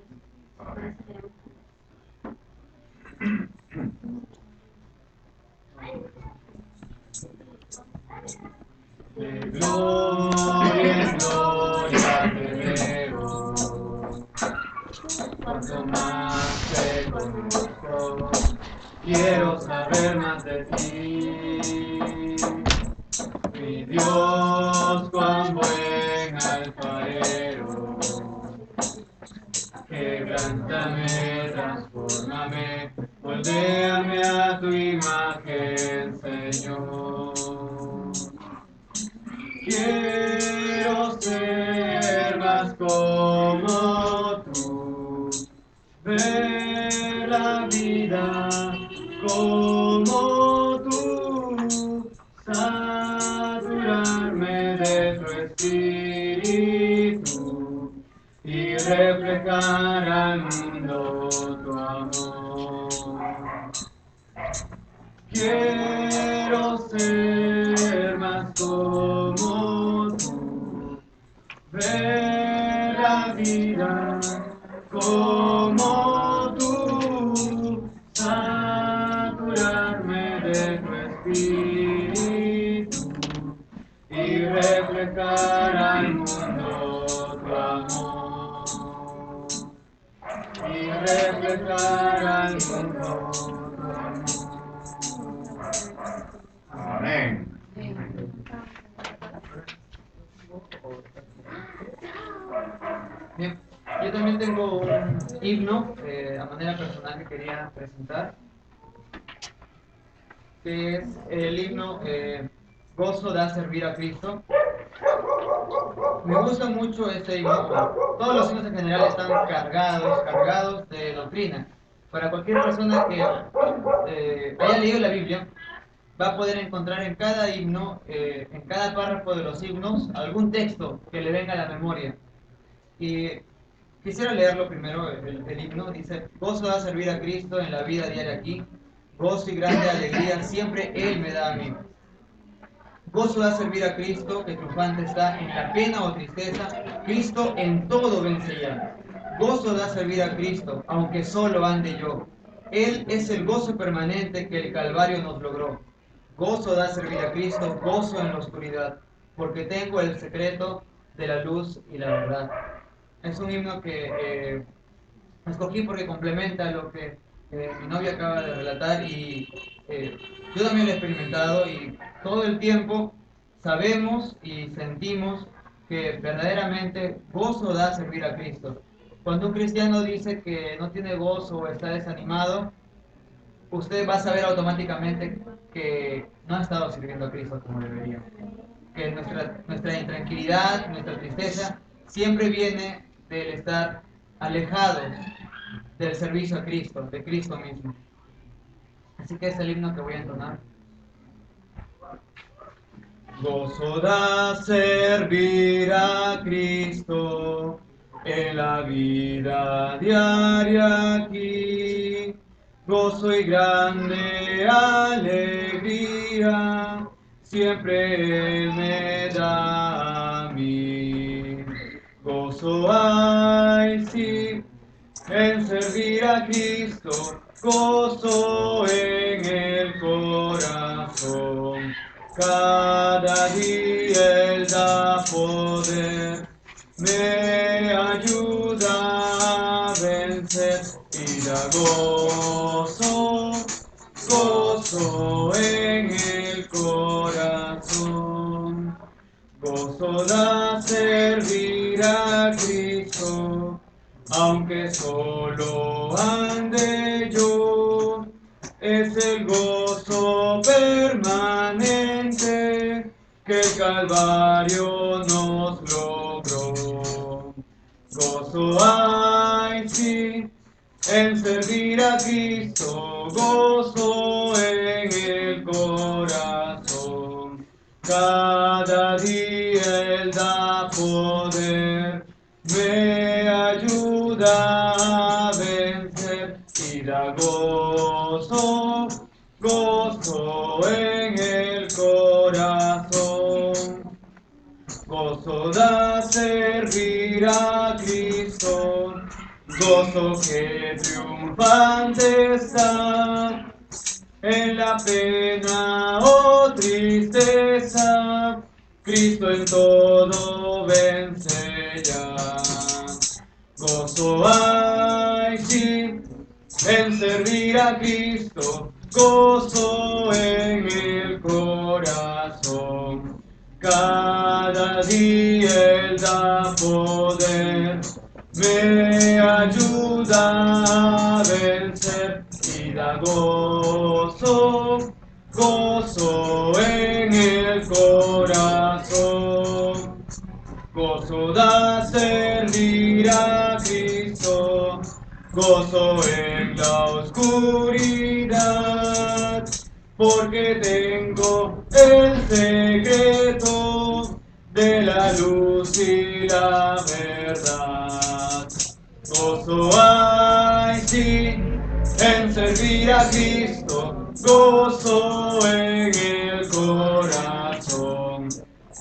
Por eso queremos De gloria en gloria te veo, cuanto más te conozco, quiero saber más de ti. Mi Dios, cuán buen alfarero, quebrántame, transfórmame, moldéame a tu imagen, Señor. Quiero ser más como tú, ver la vida como tú, saturarme de tu espíritu y reflejar al mundo tu amor. Quiero ser más como tú, ver la vida como tú, saturarme de tu espíritu y reflejar al mundo tu amor. Y reflejar al mundo tu amor. Amén. Bien, yo también tengo un himno a manera personal que quería presentar, que es el himno Gozo da servir a Cristo. Me gusta mucho este himno. Todos los himnos en general están cargados de doctrina. Para cualquier persona que haya leído la Biblia, va a poder encontrar en cada himno, en cada párrafo de los himnos, algún texto que le venga a la memoria. Y quisiera leerlo primero, el himno. Dice: gozo da servir a Cristo en la vida diaria aquí, gozo y grande alegría siempre Él me da a mí. Gozo da servir a Cristo, que triunfante está en la pena o tristeza, Cristo en todo vence ya. Gozo da servir a Cristo, aunque solo ande yo. Él es el gozo permanente que el Calvario nos logró. Gozo da servir a Cristo, gozo en la oscuridad, porque tengo el secreto de la luz y la verdad. Es un himno que escogí porque complementa lo que mi novia acaba de relatar y yo también lo he experimentado, y todo el tiempo sabemos y sentimos que verdaderamente gozo da servir a Cristo. Cuando un cristiano dice que no tiene gozo o está desanimado, usted va a saber automáticamente que no ha estado sirviendo a Cristo como debería. Que nuestra intranquilidad, nuestra tristeza, siempre viene del estar alejados del servicio a Cristo, de Cristo mismo. Así que es el himno que voy a entonar. Gozo da servir a Cristo en la vida diaria aquí. Gozo y grande alegría siempre Él me da a mí. Gozo hay, sí, en servir a Cristo, gozo en el corazón. Cada día Él da poder, me ayuda a vencer y da gozo, gozo en el corazón. Gozo da servir a Cristo, aunque solo ande yo, es el gozo permanente que el Calvario nos logró. Gozo hay, sí, en servir a Cristo, gozo en el corazón. Cada día Él da poder, me ayuda a vencer y da gozo, gozo en el corazón. Gozo da servir a Cristo, gozo que triunfante está en la pena o tristeza, Cristo en todo vence ya. Gozo hay, sí, en servir a Cristo, gozo en el corazón. Cada día Él da poder, me ayuda a vencer y da gozo, gozo en el corazón. Gozo da servir a Cristo, gozo en la oscuridad, porque tengo el secreto de la luz y la verdad. Gozo hay, sí, en servir a Cristo, gozo en el corazón.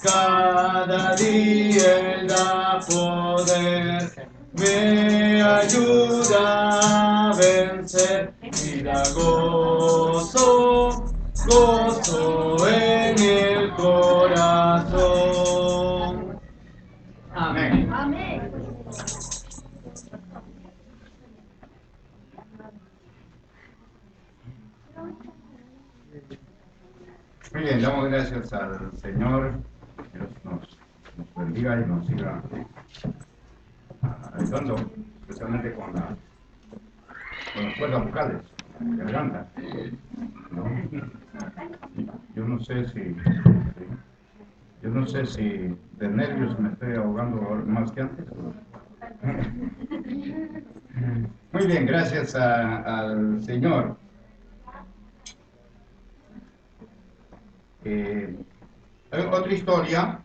Cada día Él da poder, me ayuda a vencer y da gozo, gozo en el corazón. Amén. Amén. Muy bien, damos gracias al Señor. Dios nos bendiga y nos siga ayudando, especialmente con las cuerdas vocales, la garganta, ¿no? Yo no sé si de nervios me estoy ahogando más que antes. Muy bien, gracias al Señor. Hay otra historia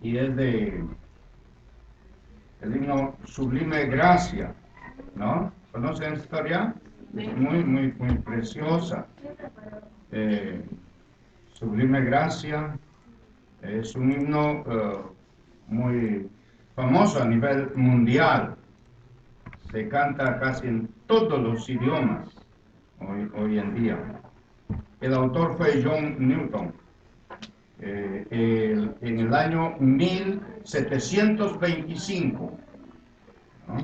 y es de el himno Sublime Gracia, ¿no? ¿Conocen esta historia? Es muy preciosa. Sublime Gracia es un himno muy famoso a nivel mundial. Se canta casi en todos los idiomas hoy en día. El autor fue John Newton. En el año 1725, ¿no?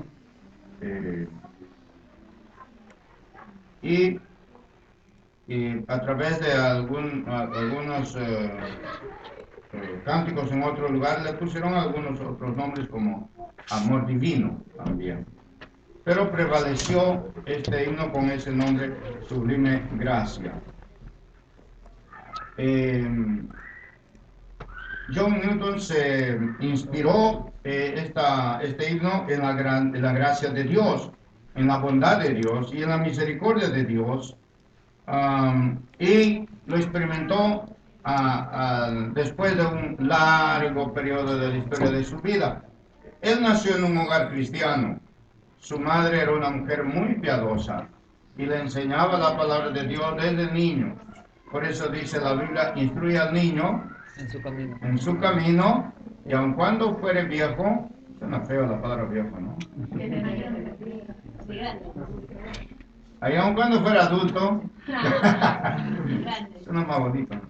Y a través de algunos cánticos en otro lugar le pusieron algunos otros nombres como Amor Divino también. Pero prevaleció este himno con ese nombre, Sublime Gracia. John Newton se inspiró este himno en la gracia de Dios, en la bondad de Dios y en la misericordia de Dios, y lo experimentó después de un largo periodo de la historia de su vida. Él nació en un hogar cristiano. Su madre era una mujer muy piadosa y le enseñaba la palabra de Dios desde niño. Por eso dice la Biblia, instruye al niño en su camino, y aun cuando fuere viejo, suena feo la palabra viejo, ¿no? Ahí aun cuando fuera adulto, suena más bonito, ¿no?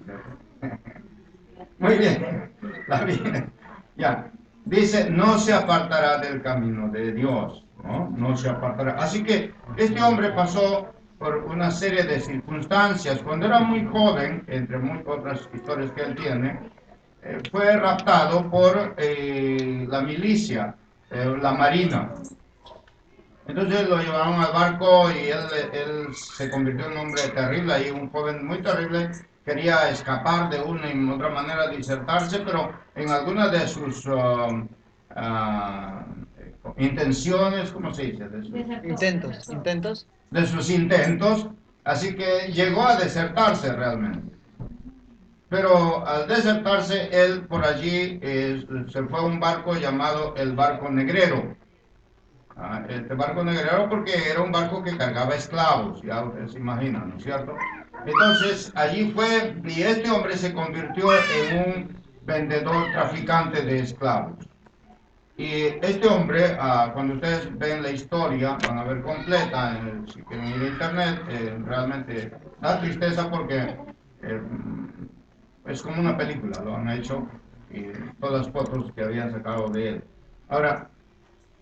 Muy bien, la Biblia, ya, dice, no se apartará del camino de Dios, ¿no? No se apartará. Así que este hombre pasó por una serie de circunstancias. Cuando era muy joven, entre muchas otras historias que él tiene, fue raptado por la milicia, la marina. Entonces lo llevaron al barco y él se convirtió en un hombre terrible, y un joven muy terrible. Quería escapar de una y otra manera, disertarse, pero en alguna de sus intenciones, ¿cómo se dice? Intentos. De sus intentos, así que llegó a desertarse realmente. Pero al desertarse, él por allí se fue a un barco llamado el Barco Negrero. Este Barco Negrero porque era un barco que cargaba esclavos, ya ustedes se imaginan, ¿no es cierto? Entonces allí fue, y este hombre se convirtió en un vendedor traficante de esclavos. Y este hombre, cuando ustedes ven la historia, van a ver completa, si quieren ir a internet, realmente da tristeza porque es como una película, lo han hecho, y todas las fotos que habían sacado de él. Ahora,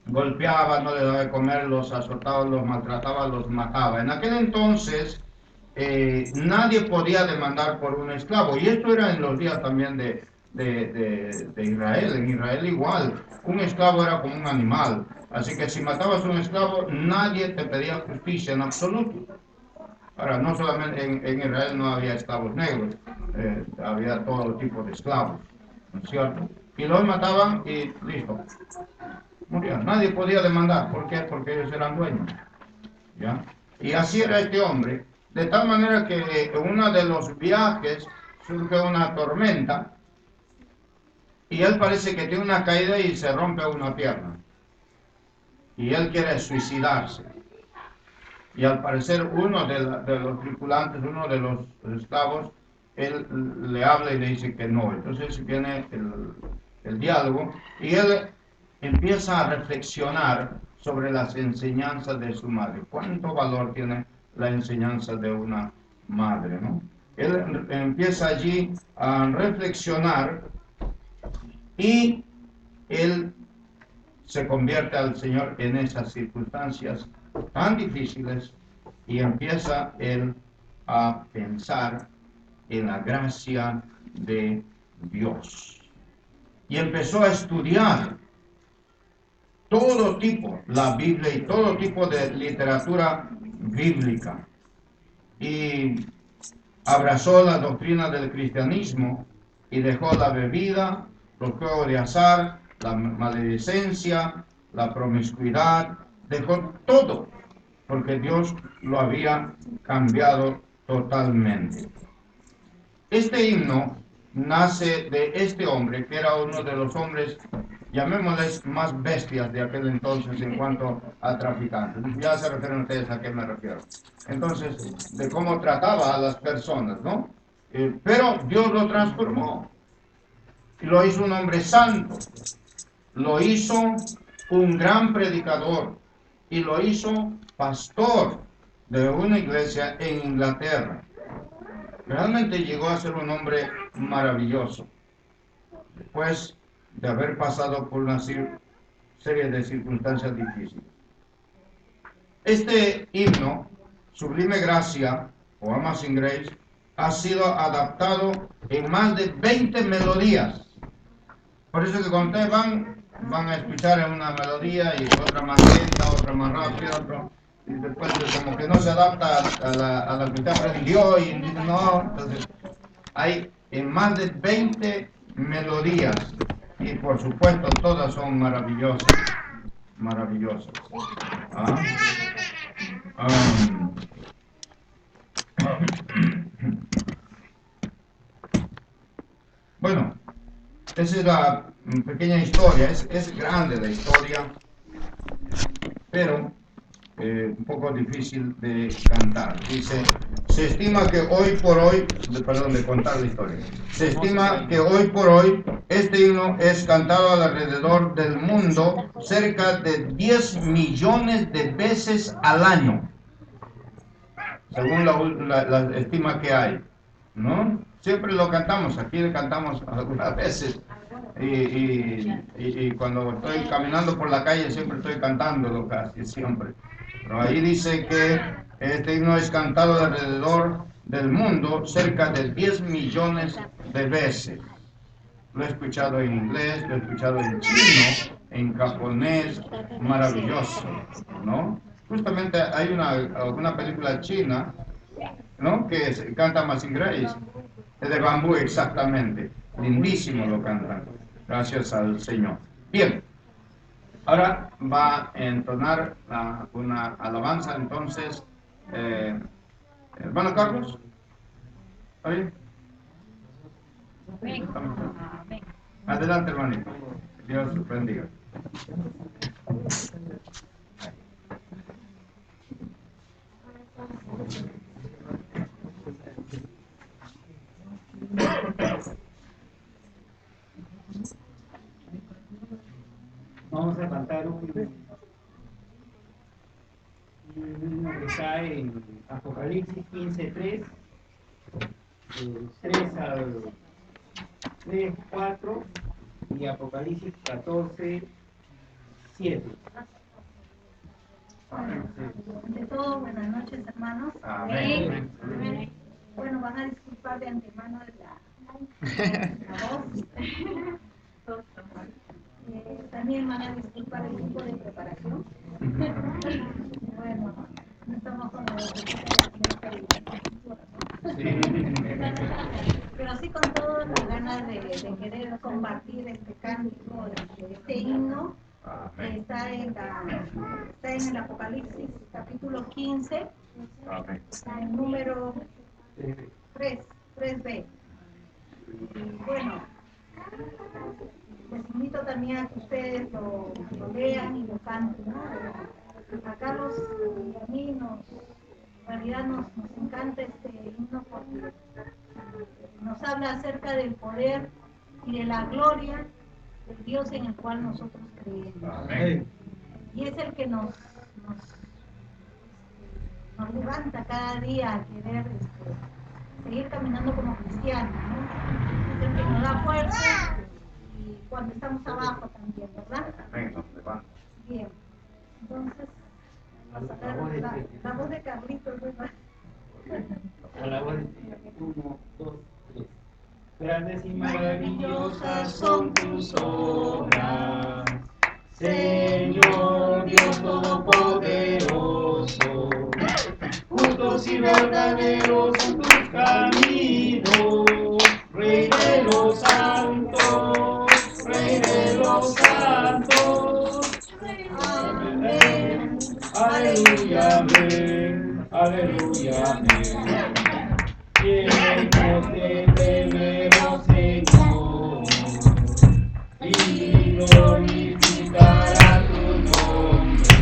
golpeaba, no le daba de comer, los azotaba, los maltrataba, los mataba. En aquel entonces nadie podía demandar por un esclavo, y esto era en los días también de Israel. En Israel igual, un esclavo era como un animal, así que si matabas a un esclavo nadie te pedía justicia en absoluto. Ahora, no solamente en Israel no había esclavos negros, había todo tipo de esclavos, ¿no es cierto? Y los mataban y listo, murieron. Nadie podía demandar. ¿Por qué? Porque ellos eran dueños, ¿ya? Y así era este hombre, de tal manera que en uno de los viajes surge una tormenta y él parece que tiene una caída y se rompe una pierna. Y él quiere suicidarse. Y al parecer uno de los tripulantes, uno de los esclavos, él le habla y le dice que no. Entonces viene el diálogo y él empieza a reflexionar sobre las enseñanzas de su madre. ¿Cuánto valor tiene la enseñanza de una madre, no? Él empieza allí a reflexionar y él se convierte al Señor en esas circunstancias tan difíciles y empieza él a pensar en la gracia de Dios. Y empezó a estudiar todo tipo, la Biblia y todo tipo de literatura bíblica. Y abrazó la doctrina del cristianismo y dejó la bebida, los juegos de azar, la maledicencia, la promiscuidad, dejó todo, porque Dios lo había cambiado totalmente. Este himno nace de este hombre, que era uno de los hombres, llamémosles, más bestias de aquel entonces en cuanto a traficantes. Ya se refieren ustedes a qué me refiero. Entonces, de cómo trataba a las personas, ¿no? Pero Dios lo transformó y lo hizo un hombre santo, lo hizo un gran predicador y lo hizo pastor de una iglesia en Inglaterra. Realmente llegó a ser un hombre maravilloso, después de haber pasado por una serie de circunstancias difíciles. Este himno, Sublime Gracia, o Amazing Grace, ha sido adaptado en más de 20 melodías. Por eso que cuando ustedes van a escuchar una melodía y otra más lenta, otra más rápida, y después como que no se adapta a la que usted aprendió y no, entonces hay en más de 20 melodías y por supuesto todas son maravillosas. Bueno, esa es la pequeña historia, es grande la historia, pero un poco difícil de cantar. Dice, se estima que hoy por hoy, de contar la historia, se estima que hoy por hoy este himno es cantado alrededor del mundo cerca de 10 millones de veces al año, según la estima que hay, ¿no? Siempre lo cantamos, aquí le cantamos algunas veces. Y cuando estoy caminando por la calle siempre estoy cantándolo, casi siempre. Pero ahí dice que este himno es cantado alrededor del mundo cerca de 10 millones de veces. Lo he escuchado en inglés, lo he escuchado en chino, en japonés, maravilloso, ¿no? Justamente hay una película china, ¿no? Que se canta Amazing Grace, de bambú exactamente, lindísimo lo cantan, gracias al Señor. Bien, ahora va a entonar una alabanza, entonces, hermano Carlos, ¿está bien? Adelante, hermanito, Dios los bendiga. Vamos a cantar un himno que está en Apocalipsis 15:3, 3 al 4 y Apocalipsis 14:7. De todo, buenas noches, hermanos. Amén. Bueno, van a disculpar de antemano la voz. También van a disculpar el tipo de preparación. Bueno, no estamos con la pero sí con todas las ganas de querer compartir este cántico, este himno. Está en el Apocalipsis capítulo 15, el número 3b. Bueno, les invito también a que ustedes lo lean y lo canten, ¿no? A Carlos y a mí en realidad nos encanta este himno porque nos habla acerca del poder y de la gloria del Dios en el cual nosotros creemos. Amén. Y es el que nos levanta cada día a querer seguir caminando como cristianos, ¿no? Es el que nos da fuerza y cuando estamos abajo también, ¿verdad? Amén, nos levanta. Bien, entonces la voz de Carlitos, ¿verdad? A la voz de 1, 2, 3. Grandes y maravillosas son tus obras, Señor Dios Todopoderoso. Justos y verdaderos son tus caminos, Rey de los santos, Rey de los santos. Amén. Aleluya, amén. Aleluya, amén. Llenos de tememos, Señor, y glorificará tu nombre,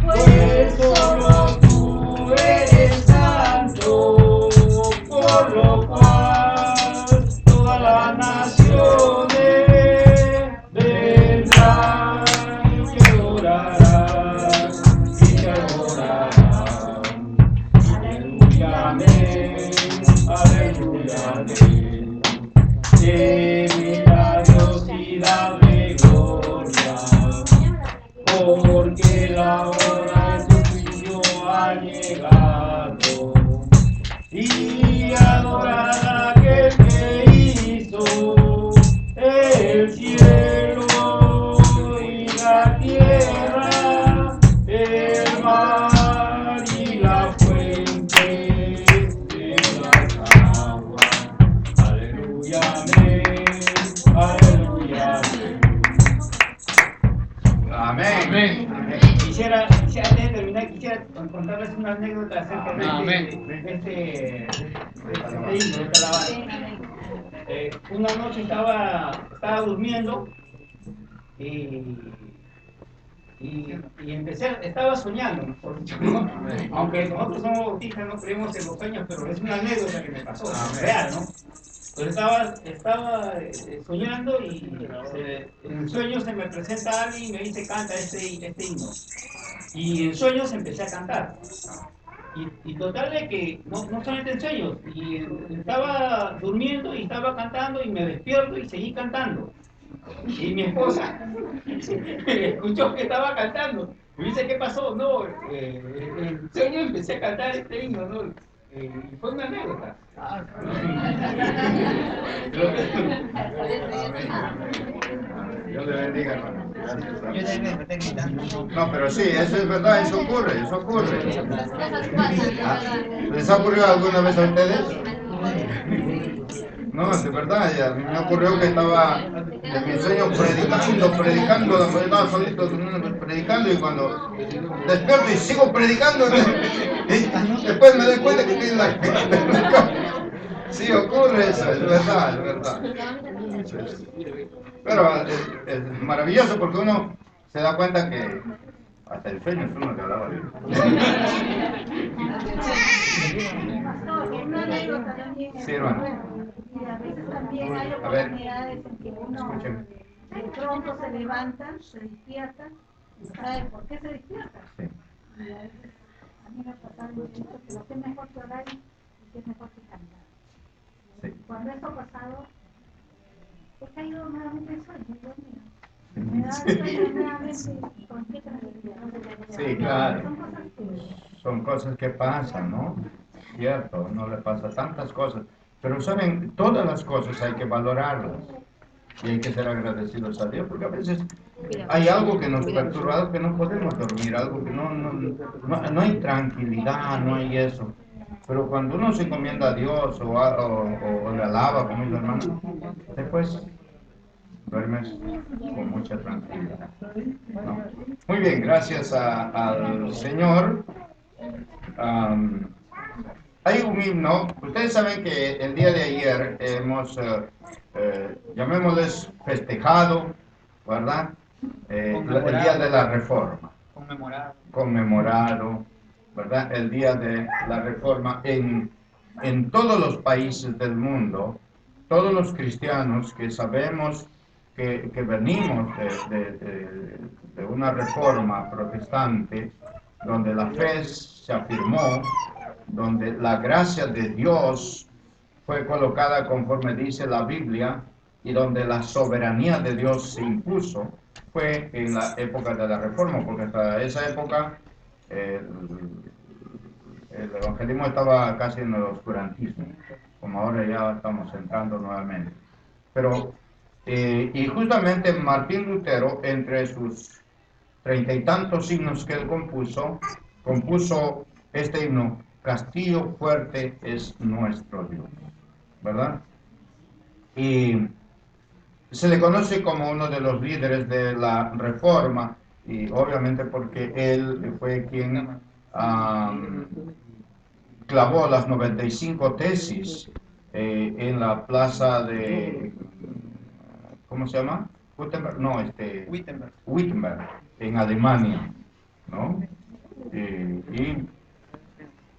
pues solo tú eres santo, por lo cual todas las naciones vendrán y te adorarán, y te adorarán. Aleluya. contarles una anécdota acerca de Amén. este himno, de esta alabanza. Una noche estaba durmiendo y estaba soñando, mejor dicho, ¿no? Aunque nosotros somos bautistas, no creemos en los sueños, pero es una anécdota que me pasó, es real, ¿no? Entonces estaba soñando y en el sueño se me presenta alguien y me dice, canta este himno. Y en sueños empecé a cantar. Y total de que, no solamente en sueños, y estaba durmiendo y estaba cantando y me despierto y seguí cantando. Y mi esposa escuchó que estaba cantando. Me dice, ¿qué pasó? No, en sueño empecé a cantar este himno, ¿no? Y fue una anécdota. Dios le bendiga, hermano. Gracias. Yo también me estoy gritando. No, pero sí, eso es verdad, eso ocurre, eso ocurre. Las cosas pasan, de Ah, verdad. ¿les ha ocurrido alguna vez a ustedes? No, de verdad, ya, a mí me ocurrió que estaba en mi sueño predicando, estaba solito predicando y cuando despierto y sigo predicando, y después me doy cuenta que tiene la... Sí, ocurre eso, es verdad, es verdad. Pero es maravilloso porque uno se da cuenta que hasta el sueño es uno que alaba a Dios. Pastor, una anécdota también. Sí, hermano. Bueno, y a veces también hay A ver. oportunidades en que uno Escuchen. de pronto se levanta, se despierta y sabe por qué se despierta. Sí. Y a veces a mí me ha pasado mucho que lo que es mejor que orar y que es mejor que cantar. Sí. Cuando eso ha pasado, he caído nuevamente en sueño, Dios mío. Me da Sí. sueño nuevamente con qué tranquilidad. Sí, claro. Son cosas que... Son cosas que pasan, ¿no? Cierto, no le pasa tantas cosas. Pero saben, todas las cosas hay que valorarlas. Y hay que ser agradecidos a Dios, porque a veces hay algo que nos perturba, algo que no podemos dormir, algo que no hay tranquilidad, no hay eso. Pero cuando uno se encomienda a Dios o le alaba, como dice hermano, después duermes con mucha tranquilidad, ¿no? Muy bien, gracias al Señor. Hay un himno, ustedes saben que el día de ayer hemos, llamémosles festejado, ¿verdad? El día de la Reforma, conmemorado, ¿verdad? El día de la Reforma en todos los países del mundo, todos los cristianos que sabemos que venimos de una reforma protestante, donde la fe se afirmó, donde la gracia de Dios fue colocada conforme dice la Biblia y donde la soberanía de Dios se impuso, fue en la época de la Reforma, porque hasta esa época el evangelismo estaba casi en el oscurantismo, como ahora ya estamos entrando nuevamente. Pero, y justamente Martín Lutero, entre sus 30 y tantos himnos que él compuso este himno: Castillo fuerte es nuestro Dios, ¿verdad? Y se le conoce como uno de los líderes de la Reforma, y obviamente porque él fue quien clavó las 95 tesis en la plaza de, ¿cómo se llama? Wittenberg, no, Wittenberg, en Alemania, ¿no? Y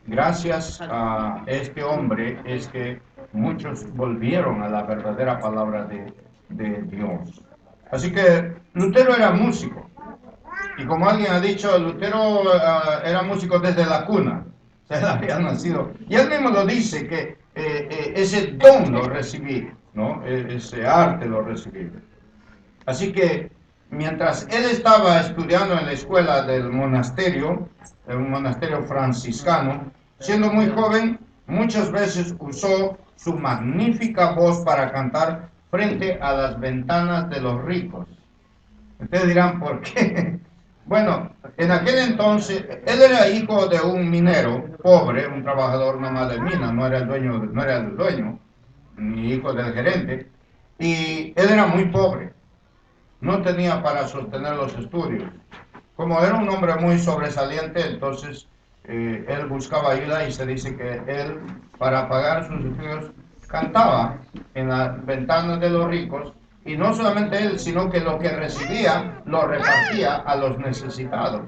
gracias a este hombre es que muchos volvieron a la verdadera palabra de Dios. Así que Lutero era músico. Y como alguien ha dicho, Lutero era músico desde la cuna. O sea, él había nacido. Y él mismo lo dice, que ese don lo recibí, ¿no? Ese arte lo recibí. Así que mientras él estaba estudiando en la escuela del monasterio, en un monasterio franciscano, siendo muy joven, muchas veces usó su magnífica voz para cantar frente a las ventanas de los ricos. Ustedes dirán, ¿por qué? Bueno, en aquel entonces, él era hijo de un minero pobre, un trabajador nomás de mina, no era el dueño, ni hijo del gerente, y él era muy pobre. No tenía para sostener los estudios. Como era un hombre muy sobresaliente, entonces él buscaba ayuda y se dice que él, para pagar sus estudios, cantaba en las ventanas de los ricos, y no solamente él, sino que lo que recibía lo repartía a los necesitados.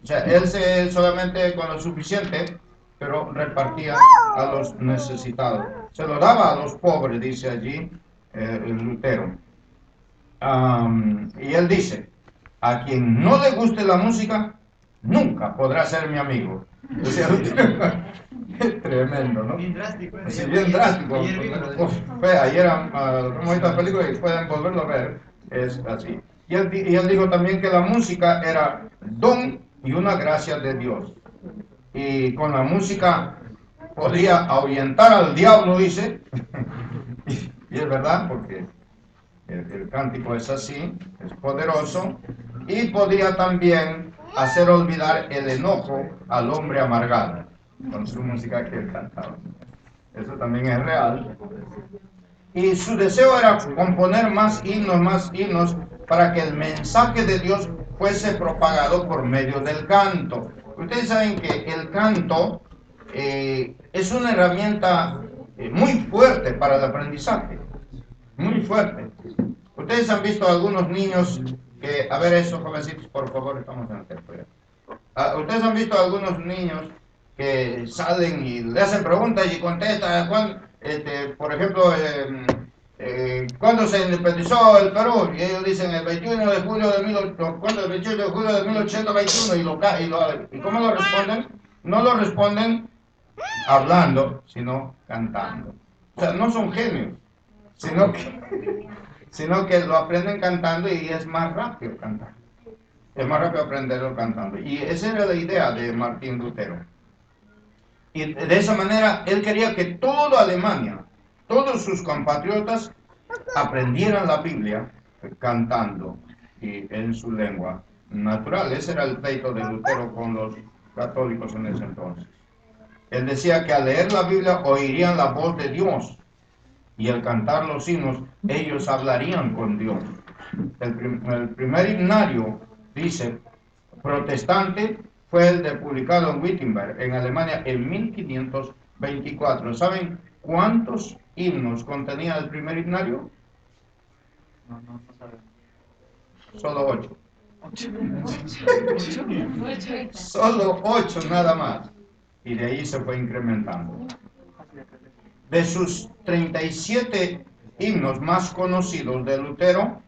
O sea, él solamente con lo suficiente, pero repartía a los necesitados. Se lo daba a los pobres, dice allí el Lutero. Y él dice, a quien no le guste la música, nunca podrá ser mi amigo. O sea, es tremendo, ¿no? Bien drástico. Sí, bien drástico. Ayer como esta película y pueden volverlo a ver, es así. Y él dijo también que la música era don y una gracia de Dios. Y con la música podía ahuyentar al diablo, dice. Y es verdad, porque el cántico es así, es poderoso, y podía también hacer olvidar el enojo al hombre amargado con su música que él cantaba. Eso también es real. Y su deseo era componer más himnos para que el mensaje de Dios fuese propagado por medio del canto. Ustedes saben que el canto es una herramienta muy fuerte para el aprendizaje, muy fuerte. Ustedes han visto algunos niños que, a ver esos jovencitos, por favor, estamos en el templo. Ustedes han visto algunos niños que salen y le hacen preguntas y contestan, por ejemplo, ¿cuándo se independizó el Perú? Y ellos dicen el 21 de julio de 1821 ¿y cómo lo responden? No lo responden hablando, sino cantando. O sea, no son genios, sino que lo aprenden cantando y es más rápido cantar. Es más rápido aprenderlo cantando. Y esa era la idea de Martín Lutero. Y de esa manera él quería que toda Alemania, todos sus compatriotas aprendieran la Biblia cantando y en su lengua natural. Ese era el pleito de Lutero con los católicos en ese entonces. Él decía que al leer la Biblia oirían la voz de Dios, y al cantar los himnos ellos hablarían con Dios. El primer himnario, dice, protestante, fue el de publicado en Wittenberg, en Alemania, en 1524. ¿Saben cuántos himnos contenía el primer himnario? No saben. Solo 8. Solo 8 nada más. Y de ahí se fue incrementando. De sus 37 himnos más conocidos de Lutero,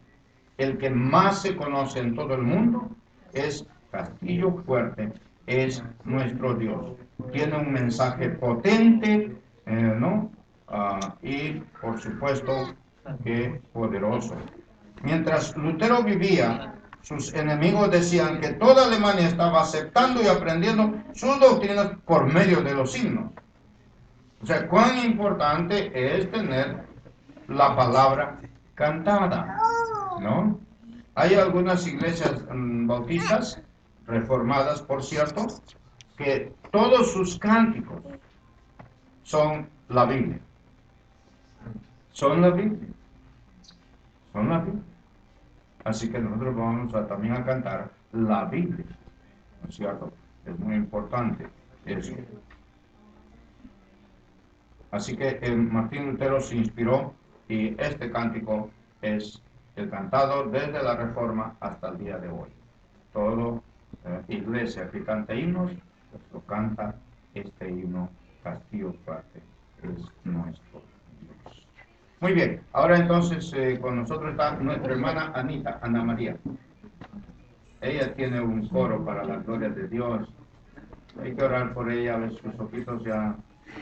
el que más se conoce en todo el mundo es Castillo Fuerte, es nuestro Dios. Tiene un mensaje potente, ¿no? Y por supuesto que poderoso. Mientras Lutero vivía, sus enemigos decían que toda Alemania estaba aceptando y aprendiendo sus doctrinas por medio de los himnos. O sea, cuán importante es tener la palabra cantada, ¿no? Hay algunas iglesias bautistas, reformadas por cierto, que todos sus cánticos son la Biblia. Son la Biblia. Son la Biblia. Así que nosotros vamos también a cantar la Biblia, ¿no es cierto? Es muy importante eso. Así que Martín Lutero se inspiró y este cántico es el cantado desde la Reforma hasta el día de hoy. Toda iglesia que canta himnos, pues lo canta este himno, Castillo Fuerte es nuestro Dios. Muy bien, ahora entonces con nosotros está nuestra hermana Anita, Ana María. Ella tiene un coro para la gloria de Dios. Hay que orar por ella, a ver sus ojitos ya,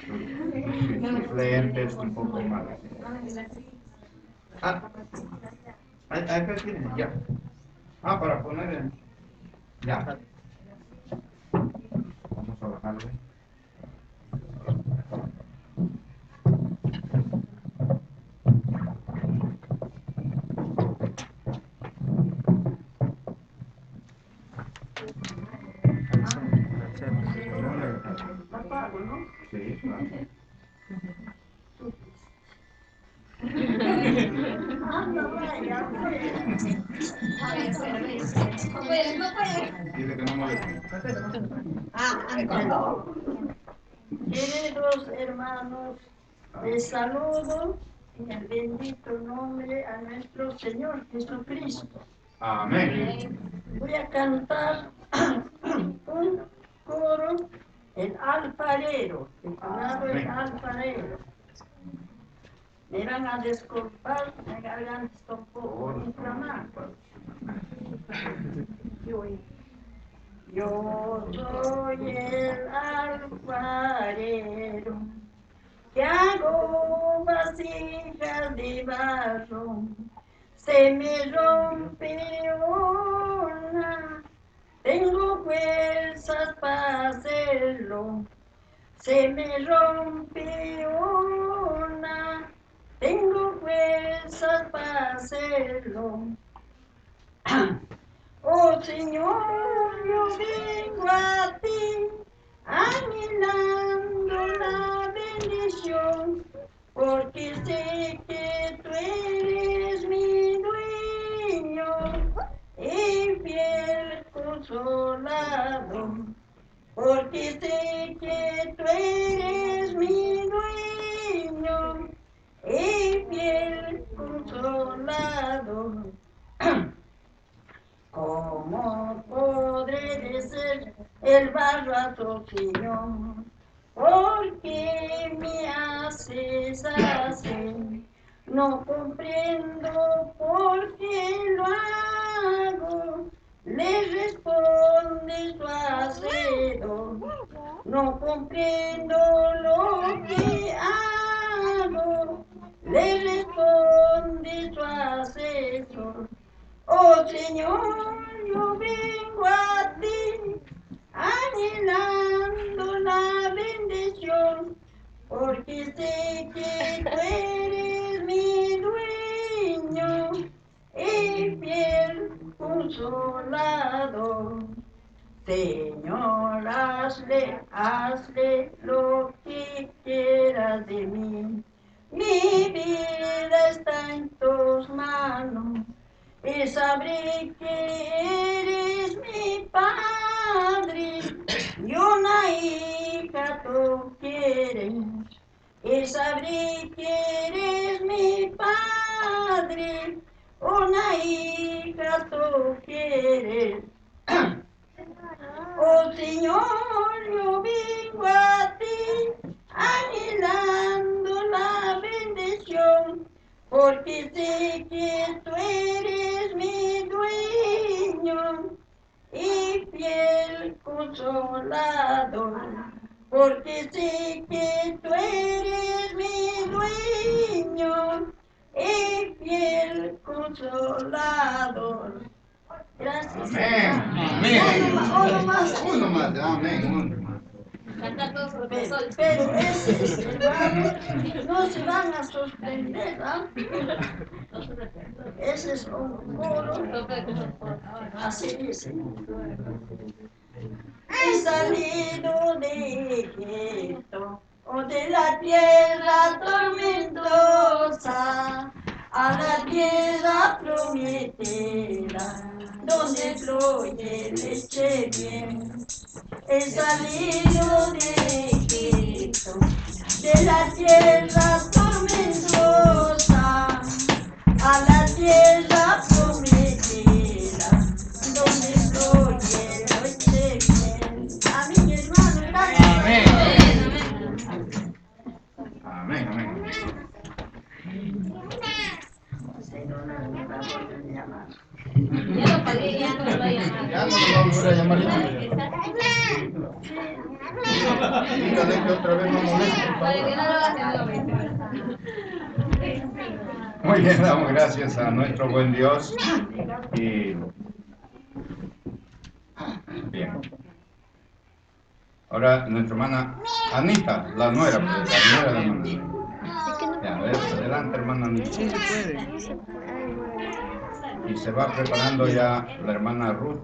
sus lentes un poco más. Acá tiene, ya. Para poner en... Ya. Vamos a bajarle. Sí, claro. Dile que no moleste. Queridos hermanos, les saludo en el bendito nombre a nuestro Señor Jesucristo. Amén. Voy a cantar un coro, el alfarero, titulado El alfarero. Me van a disculpar, mi garganta está un poco inflamada. Yo soy el alfarero que hago vasijas de barro. Se me rompe una, tengo fuerzas para hacerlo. Se me rompe una, tengo fuerzas para hacerlo. Oh Señor, yo vengo a ti, anhelando la bendición, porque sé que tú eres mi dueño y fiel consolador. Porque sé que tú eres mi dueño y fiel consolador. ¿Cómo podré ser el barro, Señor? Porque me haces así. No comprendo por qué lo hago. Le responde su hacedor. No comprendo lo que hago. Le responde su hacedor. Oh Señor, yo vengo a ti, anhelando la bendición, porque sé que tú eres mi dueño y fiel consolador. Señor, hazle lo que quieras de mí. Mi vida está en tus manos. Y sabré que eres mi padre y una hija tú quieres. Y sabré que eres mi padre, una hija tú quieres. Oh Señor, yo vengo a ti, anhelando la bendición, porque sé que tú eres mi dueño y fiel consolador. Porque sé que tú eres mi dueño y fiel consolador. Gracias. Amén. Amén. Uno más. Amén. Uno más. Pero ese, hermanos, no se van a sorprender, ¿ah? Ese es un coro, así dice. He salido de Egipto, o de la tierra tormentosa, a la tierra prometida, donde fluye leche bien. He salido de Egipto, de la tierra tormentosa, a la tierra prometida, donde fluye leche bien. Amén, hermano, gracias. Amén. Amén. Señor, no me va a volver a llamar. Ya lo pagué, ya no lo voy a llamar. Ya no lo vamos a llamar. Dígale que otra vez no moleste. Para que no lo hagan. Muy bien, damos gracias a nuestro buen Dios. Y bien. Ahora nuestra hermana Anita, la nuera, pues, la nuera de la hermana. Ya, adelante, hermana Anita. Y se va preparando ya la hermana Ruth,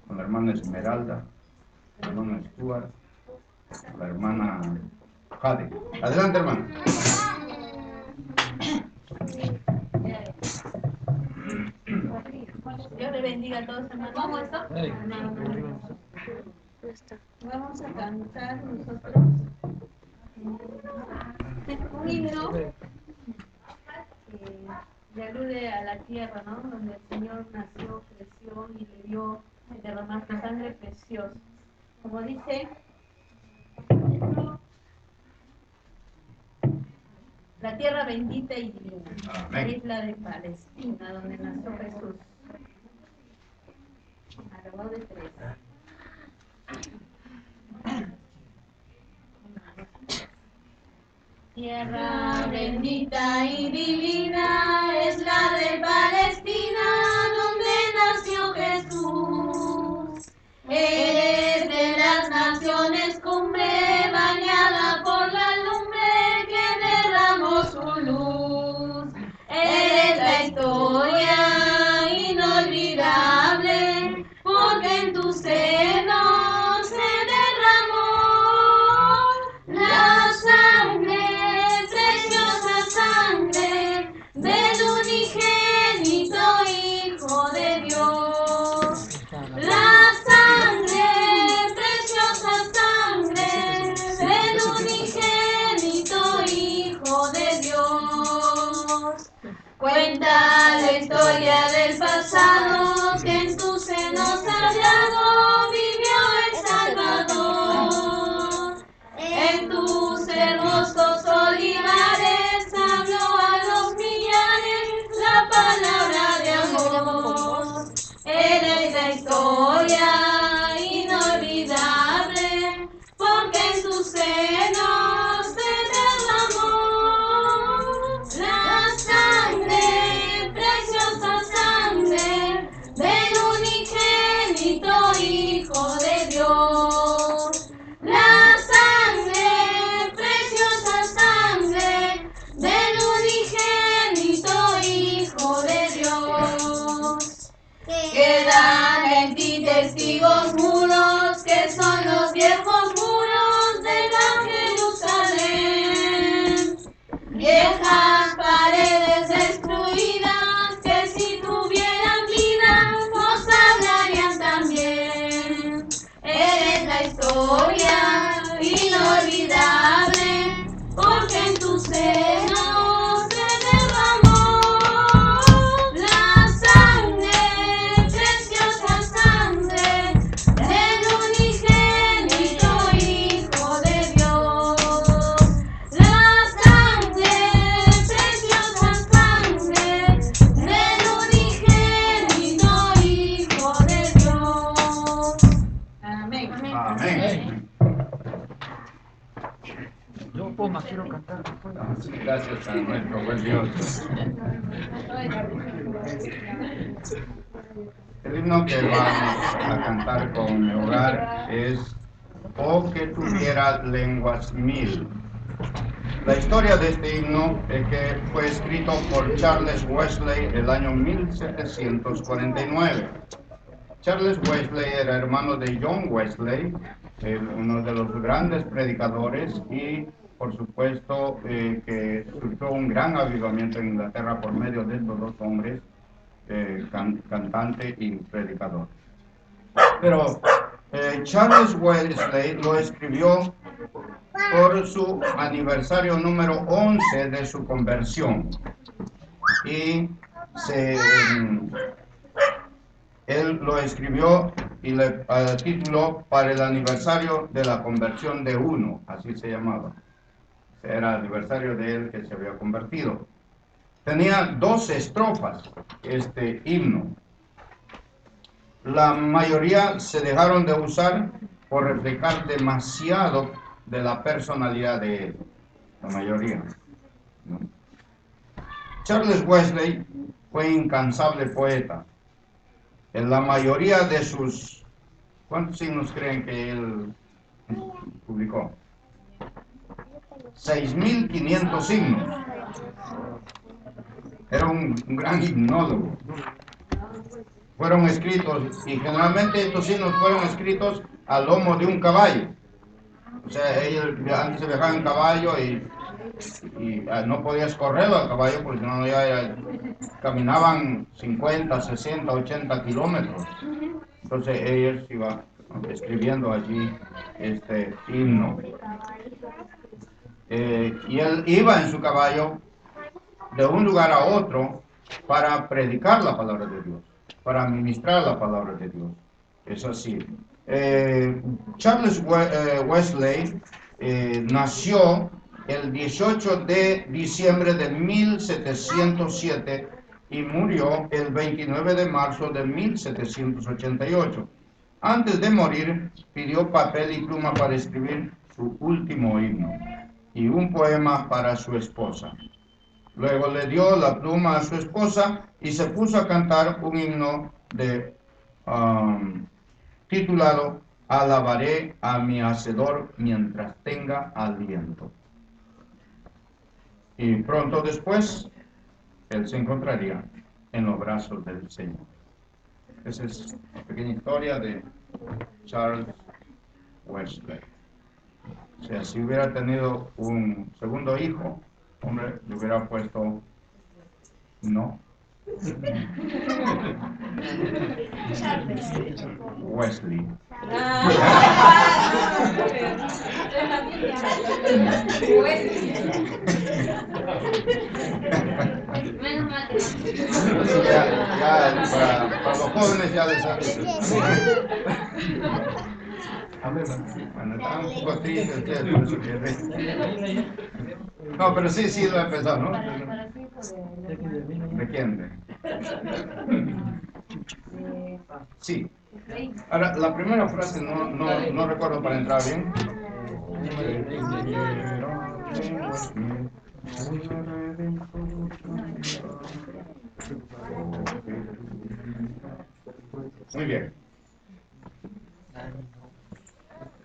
con la hermana Esmeralda, la hermana Stuart, la hermana Jade. Adelante, hermana. Dios le bendiga a todos, hermanos. ¿Cómo está? Vamos a cantar nosotros un himno que le alude a la tierra, ¿no? Donde el Señor nació, creció y le dio derramar su sangre preciosa. Como dice, la tierra bendita y divina, la isla de Palestina, donde nació Jesús. A la voz de tres. Tierra bendita y divina es la de Palestina, donde nació Jesús. Eres de las naciones cumbre, bañada por la lumbre que derramó su luz. Eres la historia inolvidable, porque en tu seno se derramó la sangre, preciosa sangre del unigénito Hijo de Dios. La sangre, preciosa sangre del unigénito Hijo de Dios. Cuenta la historia del pasado, que en tu seno sagrado vivió el Salvador. En tus hermosos olivares habló a los millares la palabra de amor. Eres la historia inolvidable, porque en tu seno se derramó la sangre, preciosa sangre del unigénito Hijo de Dios. La sangre, preciosa sangre del unigénito Hijo de Dios. Quedan en ti testigos muros, que son los viejos muros de la Jerusalén. Viejas paredes destruidas, que si tuvieran vida nos hablarían también. Eres la historia inolvidable, porque en tu seno se derramó la sangre, preciosa sangre del unigénito Hijo de Dios. La sangre, preciosa sangre del unigénito Hijo de Dios. Amén. Amén. Yo, Poma, quiero cantar. Gracias a nuestro buen Dios. El himno que vamos a cantar con mi hogar es "Oh que tuviera lenguas mil". La historia de este himno es que fue escrito por Charles Wesley el año 1749. Charles Wesley era hermano de John Wesley, uno de los grandes predicadores, y por supuesto que surgió un gran avivamiento en Inglaterra por medio de estos dos hombres, cantante y predicador. Pero Charles Wesley lo escribió por su aniversario número 11 de su conversión, y él lo escribió y le tituló "Para el aniversario de la conversión de uno", así se llamaba. Era el aniversario de él que se había convertido. Tenía 12 estrofas este himno. La mayoría se dejaron de usar por reflejar demasiado de la personalidad de él. La mayoría, ¿no? Charles Wesley fue incansable poeta. En la mayoría de sus... ¿Cuántos himnos creen que él publicó? 6.500 himnos. Era un gran himnólogo. Fueron escritos, y generalmente estos himnos fueron escritos al lomo de un caballo. O sea, ellos antes se viajaban en caballo y y no podías correrlo al caballo porque si no ya caminaban 50, 60, 80 kilómetros. Entonces ellos iban escribiendo allí este himno. Y él iba en su caballo de un lugar a otro para predicar la palabra de Dios, para ministrar la palabra de Dios. Es así. Charles Wesley nació el 18 de diciembre de 1707 y murió el 29 de marzo de 1788. Antes de morir, pidió papel y pluma para escribir su último himno y un poema para su esposa. Luego le dio la pluma a su esposa y se puso a cantar un himno titulado Alabaré a mi Hacedor mientras tenga aliento. Y pronto después, él se encontraría en los brazos del Señor. Esa es la pequeña historia de Charles Wesley. O sea, si hubiera tenido un segundo hijo, hombre, le hubiera puesto no. Wesley. Menos mal que Ya, para los jóvenes ya les hace. Bueno, está un poco triste usted, por eso que no, pero sí lo he pensado, ¿no? ¿De quién? Sí. Ahora, la primera frase no recuerdo para entrar bien. Muy bien.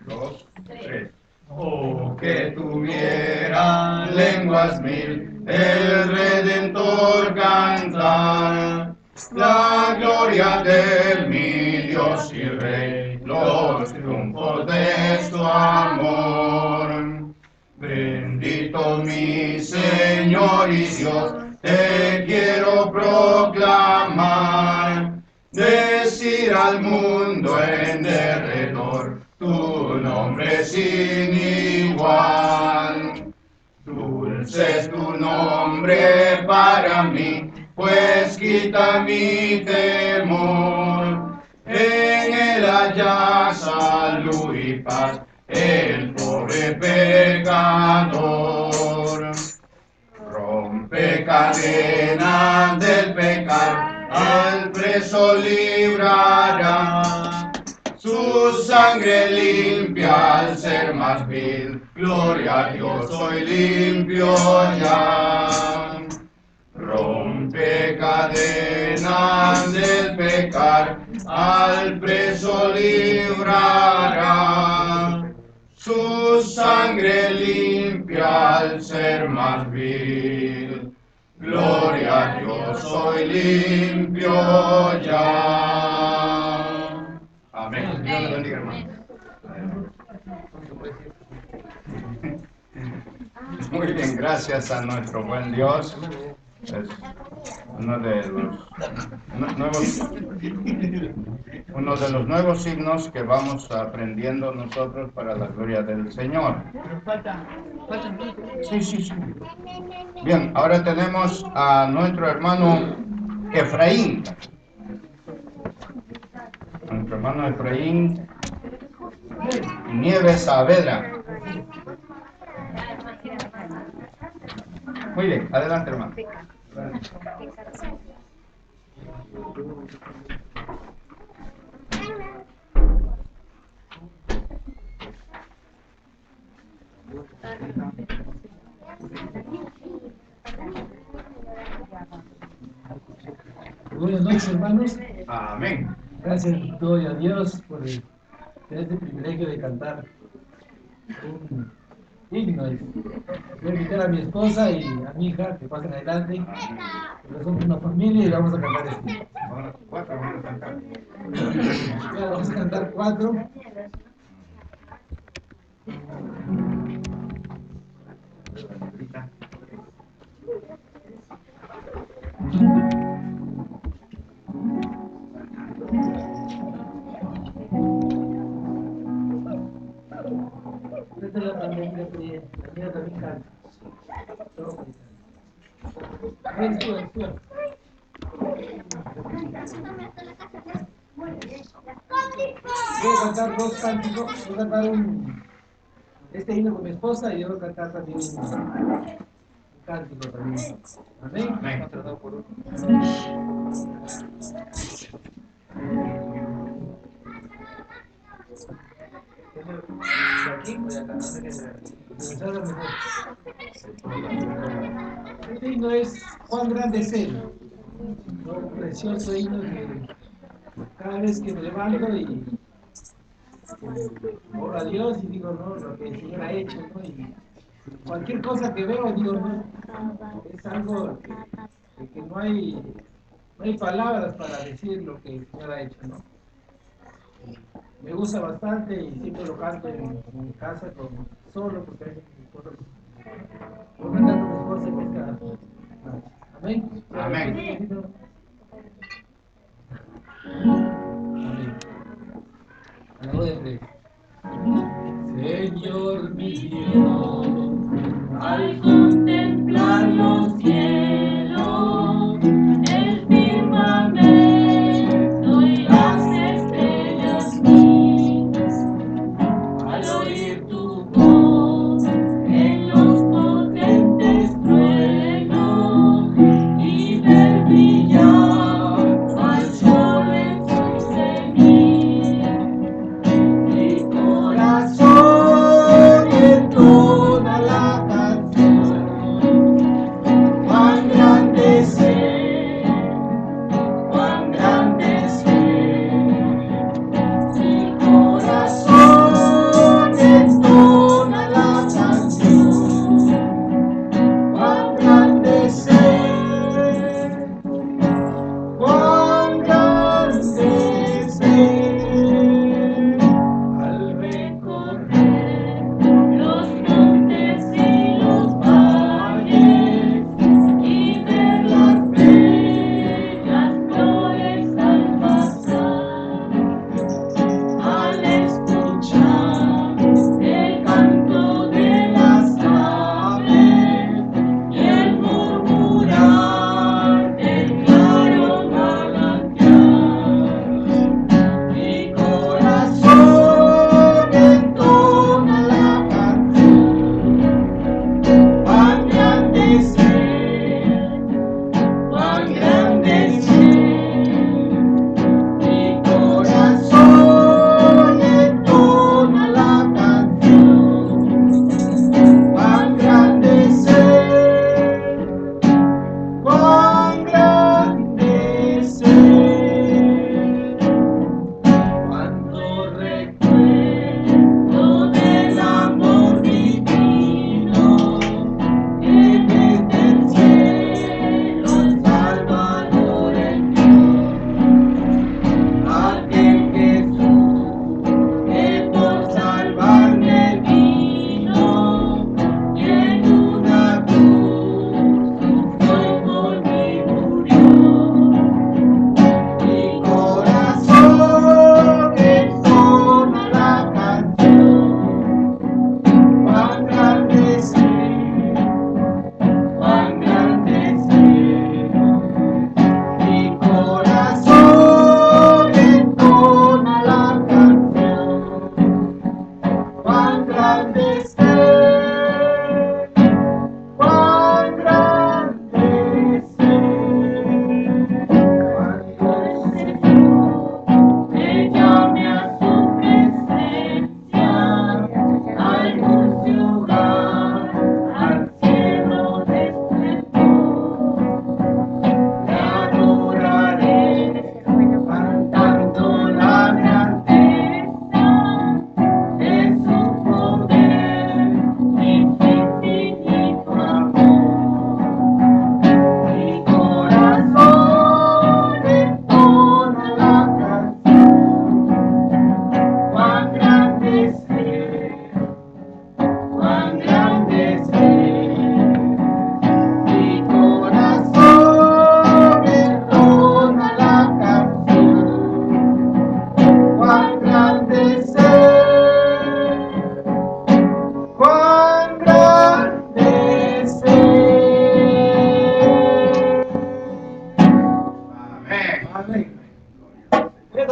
2, 3. Oh, que tuviera lenguas mil el Redentor cantar la gloria de mi Dios y Rey, los triunfos de su amor. Bendito mi Señor y Dios, te quiero proclamar, decir al mundo en derredor tu nombre sin igual. Dulce es tu nombre para mí, pues quita mi temor. En él haya salud y paz el pobre pecador. Rompe cadenas del pecado, al preso librará. Su sangre limpia al ser más vil, gloria a Dios, soy limpio ya. Rompe cadenas del pecar, al preso librará. Su sangre limpia al ser más vil, gloria a Dios, soy limpio ya. Amén. Dios le bendiga, hermano. Muy bien, gracias a nuestro buen Dios. Es uno de los nuevos signos que vamos aprendiendo nosotros para la gloria del Señor. Sí. Bien, ahora tenemos a nuestro hermano Efraín. Nuestro hermano Efraín Nieves Saavedra. Muy bien, adelante, hermano. Buenas noches, hermanos. Amén. Gracias doy a Dios por tener este privilegio de cantar un himno. Voy a invitar a mi esposa y a mi hija que pasen adelante. Porque somos una familia y vamos a cantar este himno. Ahora, 4 vamos a cantar. Ya, vamos a cantar 4. también, la mía también canta. Ven, sube. Voy a cantar dos cánticos, voy a cantar este himno con mi esposa y yo voy a cantar también un cántico también. Amén. Amén. Aquí voy a cantar este himno es Cuán grande es Él, ¿no? Un precioso himno que cada vez que me levanto y oro a Dios y digo, no, lo que el Señor ha hecho, ¿no? Y cualquier cosa que veo, digo, no, es algo que no hay palabras para decir lo que el Señor ha hecho, ¿no? Me gusta bastante y siempre lo canto en mi casa solo, porque a veces mi esposa lo canta con mi esposa en esta noche. Amén. Amén. Amén. A la voz de tres. Señor mi Dios, al contemplar los cielos, el firmamento y las estrellas mías, al oír tu voz en los potentes truenos y ver brillar al sol en su cenit, mi corazón en tu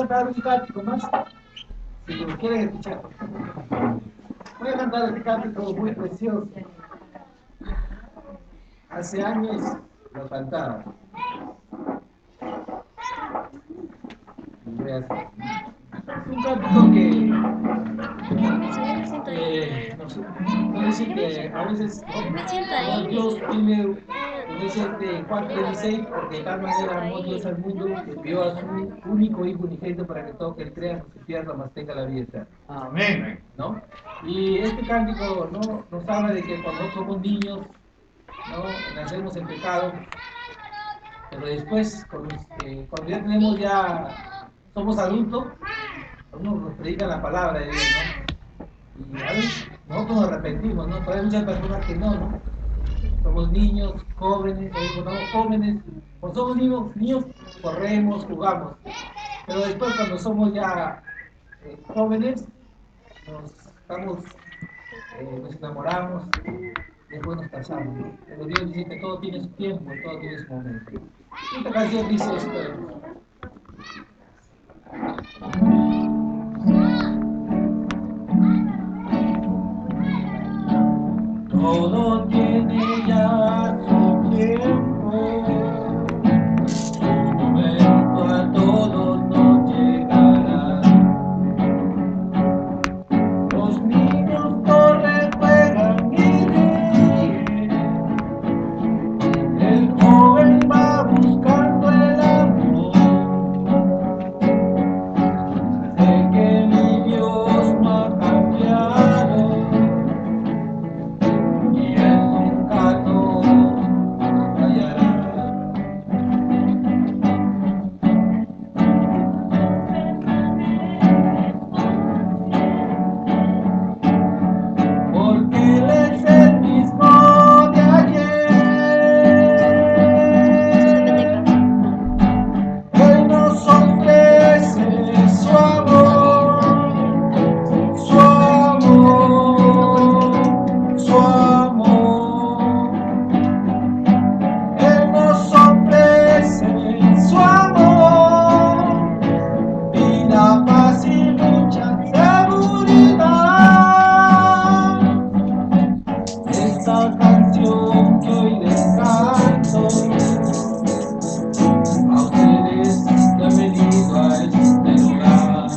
cantar un cántico más, si lo quieren escuchar. Voy a cantar este cántico muy precioso. Hace años lo cantaba. Es un cántico que no decir que a veces Dios tiene, como dice Juan 3:16, porque de tal manera amó Dios al mundo que envió a su único hijo unigénito para que todo que crea no se pierda, mas tenga la vida eterna. Amén. ¿No? Y este cántico ¿no? Nos habla de que cuando somos niños, ¿no? Nacemos en pecado, pero después, cuando somos adultos, uno nos predica la palabra de Dios, ¿no? Y a veces nosotros nos arrepentimos, ¿no? Pero hay muchas personas que no. Somos niños, jóvenes, cuando somos jóvenes, cuando somos niños, corremos, jugamos. Pero después cuando somos ya jóvenes, nos enamoramos, después nos casamos, ¿no? Pero Dios dice que todo tiene su tiempo y todo tiene su momento. Esta canción dice esto. Todo tiene ya su tiempo, su momento a todos nos llegará. Los niños corren, juegan y ríen, el joven va buscando el amor. Sé que mi Dios no ha cambiado y Él nunca nos fallará. Porque Él es el mismo de ayer. Él nos ofrece su amor, su amor, su amor. Él nos ofrece su amor, vida, paz y mucha seguridad. Esta canción que hoy les canto a ustedes que han venido a este lugar.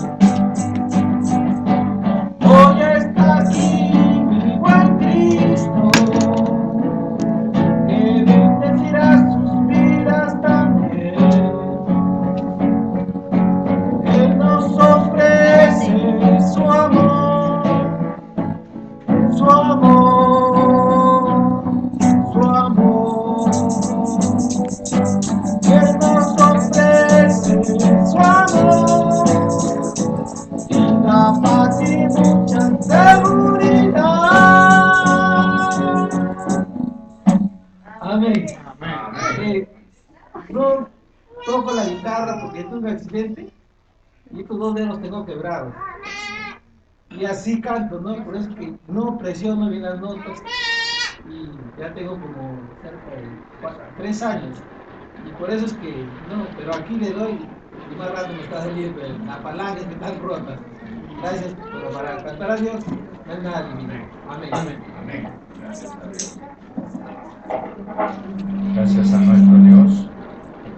Hoy está aquí mi buen Cristo, que bendecirá sus vidas también. Él nos ofrece su amor, su amor, su amor. Él nos ofrece su amor, vida, paz y mucha seguridad. Amén. No toco la guitarra porque tuve un accidente y estos dos dedos tengo quebrados. Y así canto, ¿no? Por eso que no presiono bien las notas y ya tengo como cerca de 3 años. Y por eso es que, no, pero aquí le doy y más rato me está saliendo las palancas que están rotas. Gracias, pero para cantar a Dios no hay nada divino. Amén. Amén. Amén. Gracias a Dios. Gracias a nuestro Dios,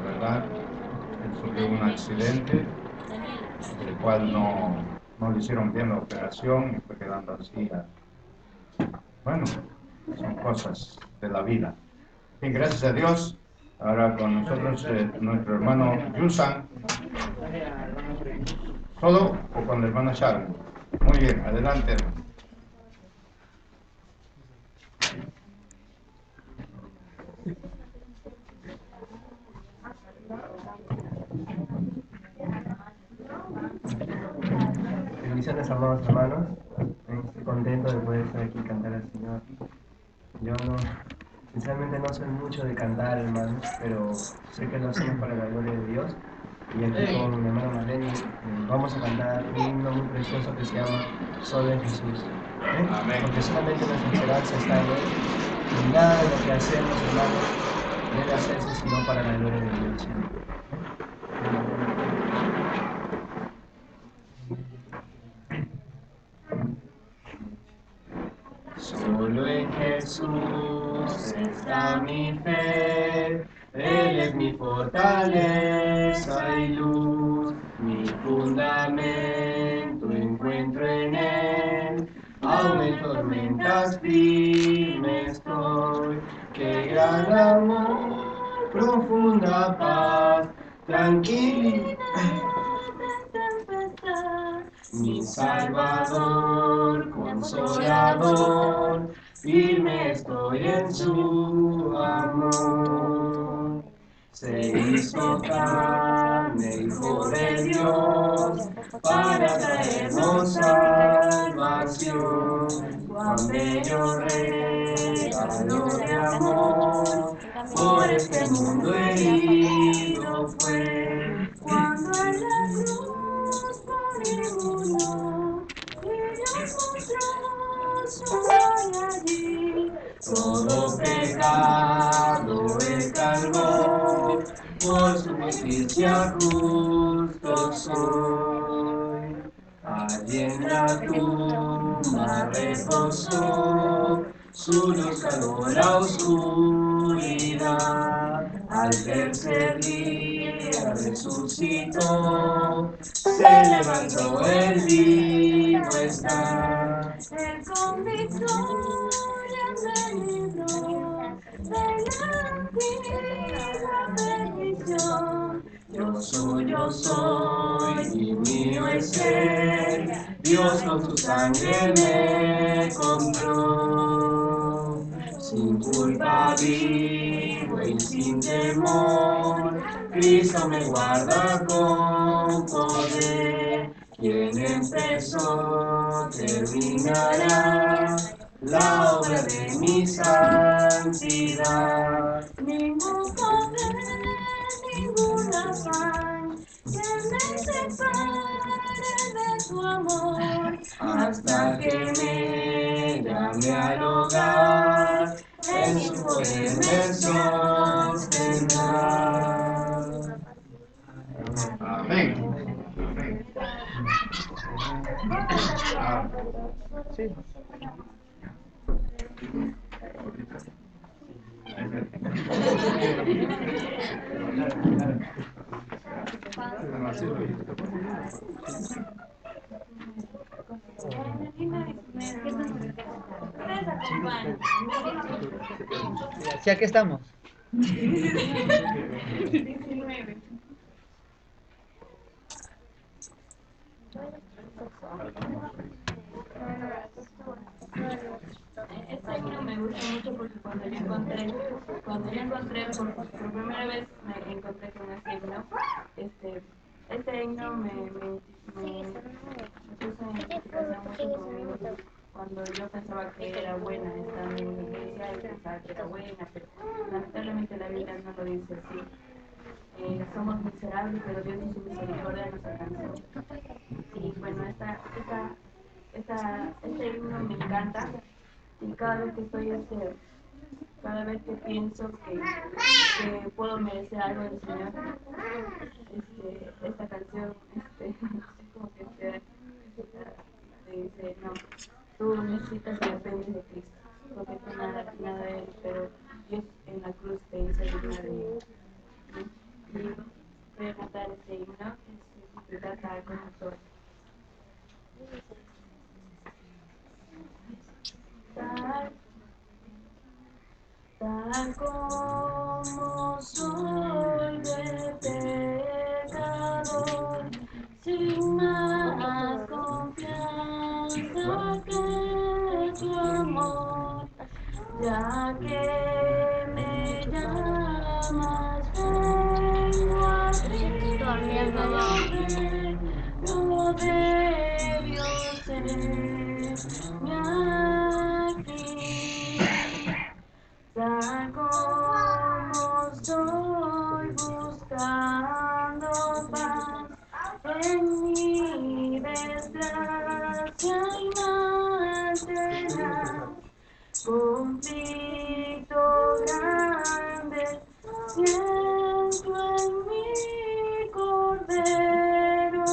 ¿verdad? Él sufrió un accidente, el cual no le hicieron bien la operación y fue quedando así. Bueno, son cosas de la vida. Y gracias a Dios, ahora con nosotros nuestro hermano Yusan. ¿Solo o con la hermana Sharon? Muy bien, adelante, hermano. Bendiciones, amados hermanos. Estoy contento de poder estar aquí y cantar al Señor. Yo sinceramente no soy mucho de cantar, hermanos, pero sé que lo hacemos para la gloria de Dios. Y aquí con mi hermano Marlene vamos a cantar un himno muy precioso que se llama Solo en Jesús. Amén. Porque solamente nuestra esperanza está en Él. Y nada de lo que hacemos, hermanos, debe hacerse sino para la gloria de Dios. Solo en Jesús está mi fe, Él es mi fortaleza y luz, mi fundamento encuentro en Él, aún en tormentas firme estoy, qué gran amor, profunda paz, tranquilidad. Mi Salvador, consolador, firme estoy en su amor. Se hizo carne, Hijo de Dios, para traernos salvación. Cuán bello regalo de amor, por este mundo herido fue. Cuando en la cruz por el mundo, y Dios mostró su gloria allí, todo pecado Él cargó, por su justicia justo soy. Allí en la tumba reposó, su luz calmó la oscuridad. Al tercer día resucitó, se levantó, el vivo está. Él con victoria me libró de la antigua perdición. Yo suyo soy y mío es Él, Dios con su sangre me compró. Sin culpa vivo y sin temor, Cristo me guarda con poder. Quien empezó terminará la obra de mi santidad. Ningún poder, ningún afán que me separe de tu amor, hasta que me llame al hogar, en su poder me sostendrá. Amén. ¿Sí, aquí estamos? 19. Este himno me gusta mucho porque cuando yo encontré por primera vez me encontré con este himno, este himno me puso en identificación mucho conmigo cuando yo pensaba que era buena estando en la iglesia y pensaba que era buena, pero lamentablemente la Biblia no lo dice así. Somos miserables, pero Dios en su misericordia nos alcanzó. Y bueno, este himno me encanta, y cada vez que cada vez que pienso que puedo merecer algo del Señor, esta canción es como que te dice, no, tú necesitas y dependes de Cristo, porque tú nada eres, pero Dios en la cruz te hizo digno de mí. Y voy a cantar este himno que se trata como soy. Tal como soy de pecador, sin más confianza que tu amor, ya que me llamas, vengo a ti, no debio ser mi aquí. Tal como estoy buscando paz en mi desgracia y maltenar, conflicto grande siento en mi cordero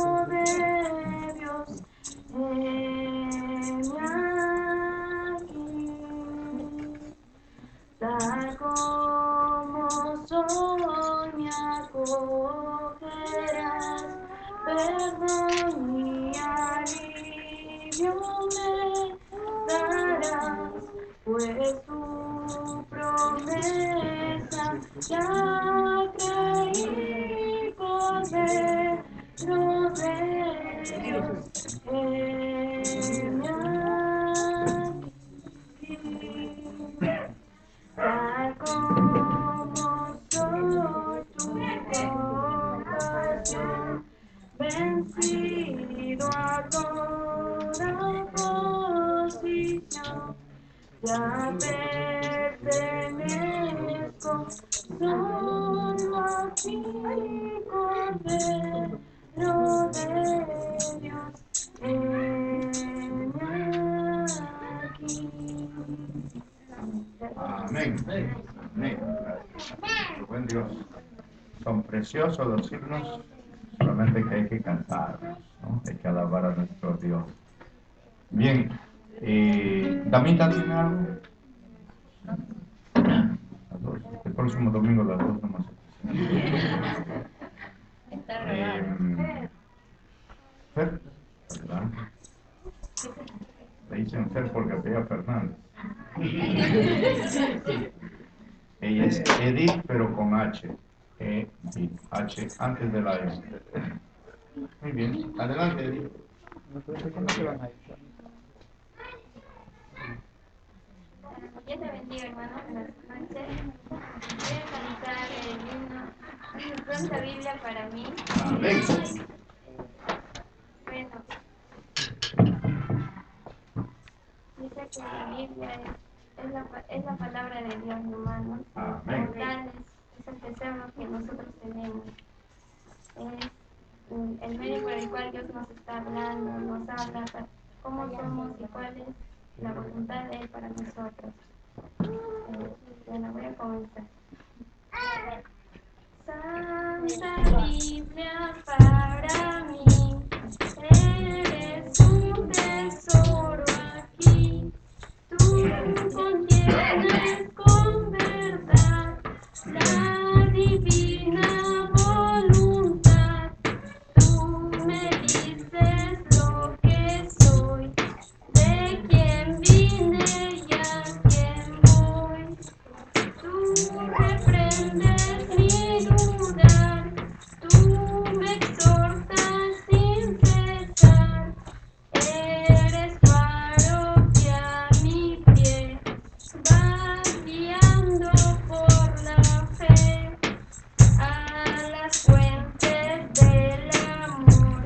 todo mi alivio me darás, pues tu promesa ya creí poder de Dios me tal como soy tu compasión, vencido a toda oposición, ya pertenezco solo a ti, Cordero de Dios, heme aquí. Amén. Amén. Buen Dios. Son preciosos los himnos, solamente que hay que cantarlos, ¿no? Hay que alabar a nuestro Dios. Bien, ¿Damita tiene algo? Las dos. El próximo domingo las dos nomás. Fer, adelante. Le dicen Fer porque apella Fernández. Ella es Edith, pero con H. Edith, H antes de la S. Muy bien, adelante Edith. Dios te bendiga, hermano. Buenas noches. Voy a cantar el himno Santa Biblia para mí. Amén. Bueno, dice que la Biblia es la palabra de Dios, hermano. Amén. Como tal, es el tesoro que nosotros tenemos. Es el medio por el cual Dios nos está hablando, nos habla cómo somos y cuál es la voluntad de Él para nosotros. Bueno, voy a comenzar. Santa Biblia para mí, eres un tesoro aquí. Tú contienes con verdad la divina voluntad. Tú me dices lo que soy, de quién vine y a quién voy. Tú reprendes mi dudar, tú me exhortas sin cesar. Eres faro que a mi pie vas guiando por la fe a las fuentes del amor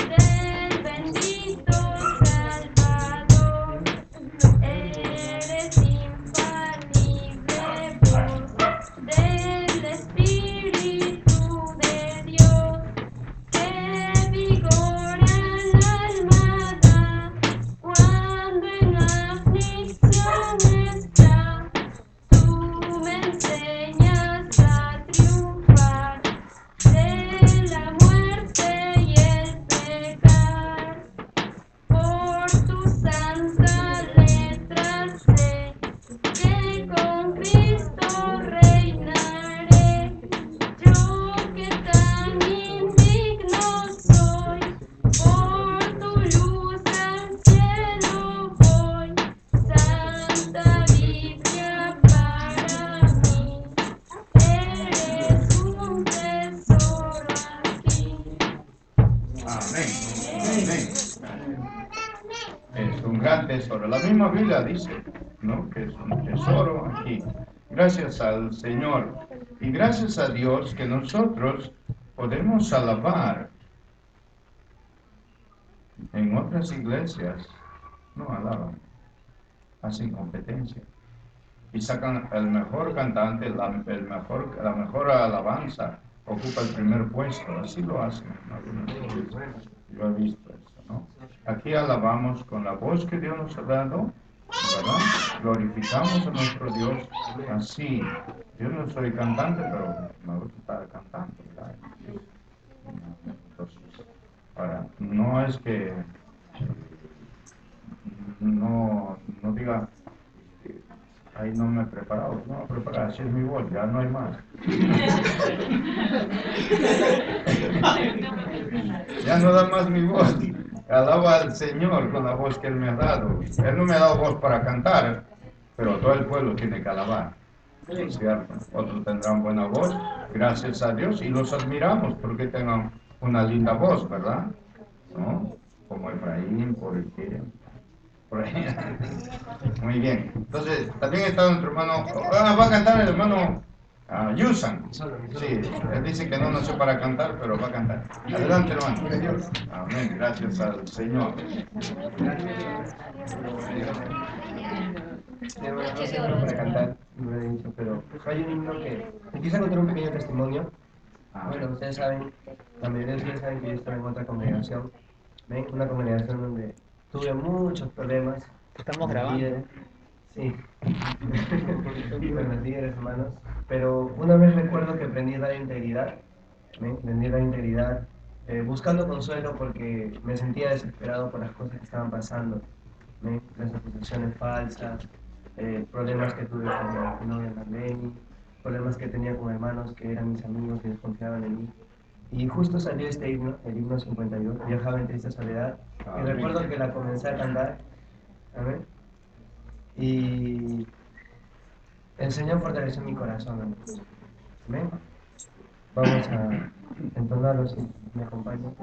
del bendito Salvador. Eres infalible voz del Espíritu de Dios, que vigora el alma da cuando en aflicción está. Tú me enseñas a triunfar de la muerte y el pecar. Por tu santa letra sé que con Cristo reinaré. Yo que tan indigno soy, por tu luz al cielo voy. Santa Biblia para mí, eres un tesoro aquí. Amén. Amén. Es un gran tesoro. La misma Biblia dice, ¿no?, que es un tesoro aquí. Gracias al Señor y gracias a Dios que nosotros podemos alabar. En otras iglesias no alaban, hacen competencia y sacan el mejor cantante, la mejor alabanza, ocupa el primer puesto. Así lo hacen en algunas iglesias. Yo he visto eso, ¿no? Aquí alabamos con la voz que Dios nos ha dado, ¿verdad? Glorificamos a nuestro Dios así. Yo no soy cantante, pero me gusta estar cantando, ¿verdad? Entonces, ahora, no es que no diga Ahí no me he preparado, no me he preparado, así es mi voz, ya no hay más. Ya no da más mi voz. Alaba al Señor con la voz que Él me ha dado. Él no me ha dado voz para cantar, pero todo el pueblo tiene que alabar. ¿No es cierto? Otros tendrán buena voz, gracias a Dios, y los admiramos porque tengan una linda voz, ¿verdad? ¿No? Como Efraín, por ahí. Muy bien. Entonces, también está nuestro hermano. Va a cantar el hermano Yusan. Sí, él dice que no nació para cantar, pero va a cantar. Adelante, hermano. Amén. Gracias al Señor. No sé para cantar, no lo he dicho, pero hay un himno que empieza a contar un pequeño testimonio. Bueno, ustedes saben, la mayoría de ustedes saben que yo estaba en otra congregación. ¿Ven? Una congregación donde tuve muchos problemas. Estamos grabando. Sí. Con los líderes, hermanos. Pero una vez recuerdo que aprendí a dar integridad. ¿Ven? Aprendí a dar integridad. Buscando consuelo porque me sentía desesperado por las cosas que estaban pasando. ¿Ven? Las acusaciones falsas, problemas que tuve con mi novia Marlene, problemas que tenía con hermanos que eran mis amigos y desconfiaban en mí. Y justo salió este himno, el himno 52, Viajaba en triste soledad, y recuerdo que la comencé a cantar, ¿amén? Y el Señor fortaleció mi corazón, amigos. ¿Amén? Vamos a entonarlo si me acompañan.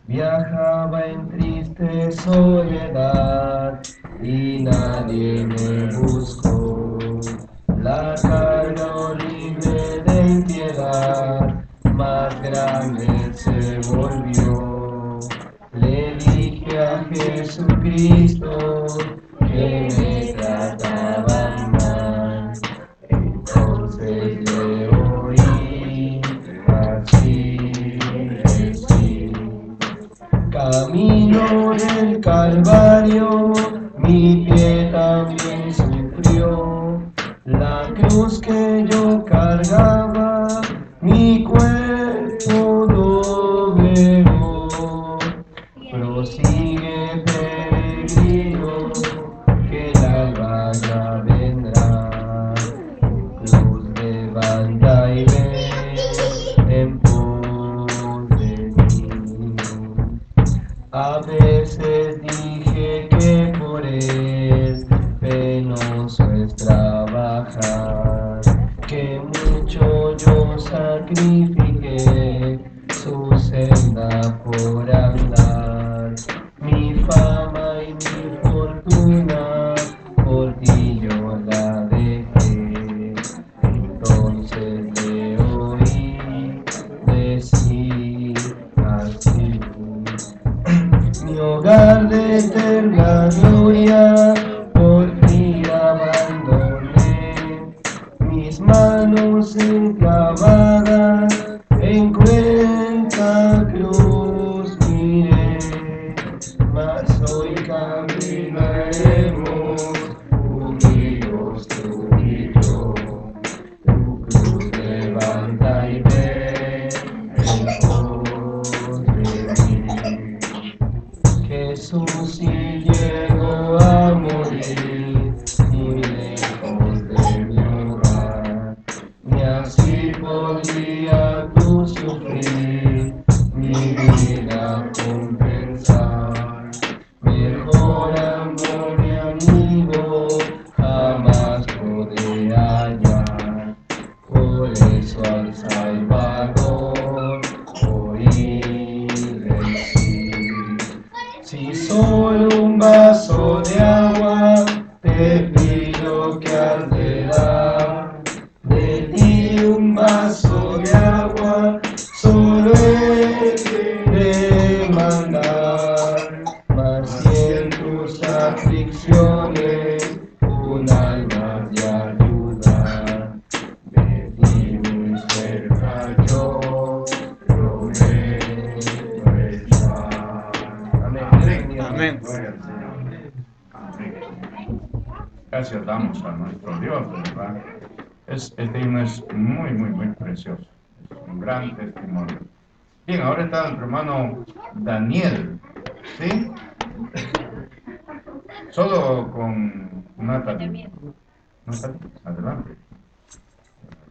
Viajaba en triste soledad y nadie me buscó. La carga horrible de impiedad más grande se volvió. Le dije a Jesucristo que me trataba mal. Entonces le oí así decir: camino del Calvario, mi pie también sufrió. La cruz que yo cargaba, mi cuerpo doblegó. Prosigue, peregrino, que el alba ya vendrá. Tu cruz levanta y ven en pos de mí. A veces dije que por él penoso es trabajar, que mucho yo sacrifiqué su senda por andar. Mi fama y mi fortuna por ti yo la dejé. Entonces le oí decir así: mi hogar de eterna gloria por ti abandoné. Mis manos enclavadas en cruenta cruz miré. Mas hoy caminaremos unidos tú y yo. Tu cruz levanta y ven en pos de mí. Jesús, si llego a morir muy lejos de mi hogar, ni así podría tú sufrir mi vida compensar. Mejor amor, mi amigo, jamás podré hallar. Por eso al Salvador oí decir: si solo un vaso de agua te pido que has de dar, de ti un vaso de agua solo he de mandar. Mas si en tus aflicciones un alma de ayuda, de ti muy cerca yo prometo estar. Amén. Amén. Gloria al Señor. Amén. Gracias damos a nuestro Dios, de verdad. Este himno es muy precioso. Es un gran testimonio. Bien, ahora está nuestro hermano Daniel. ¿Sí? Solo con Natalie. Natalie, adelante.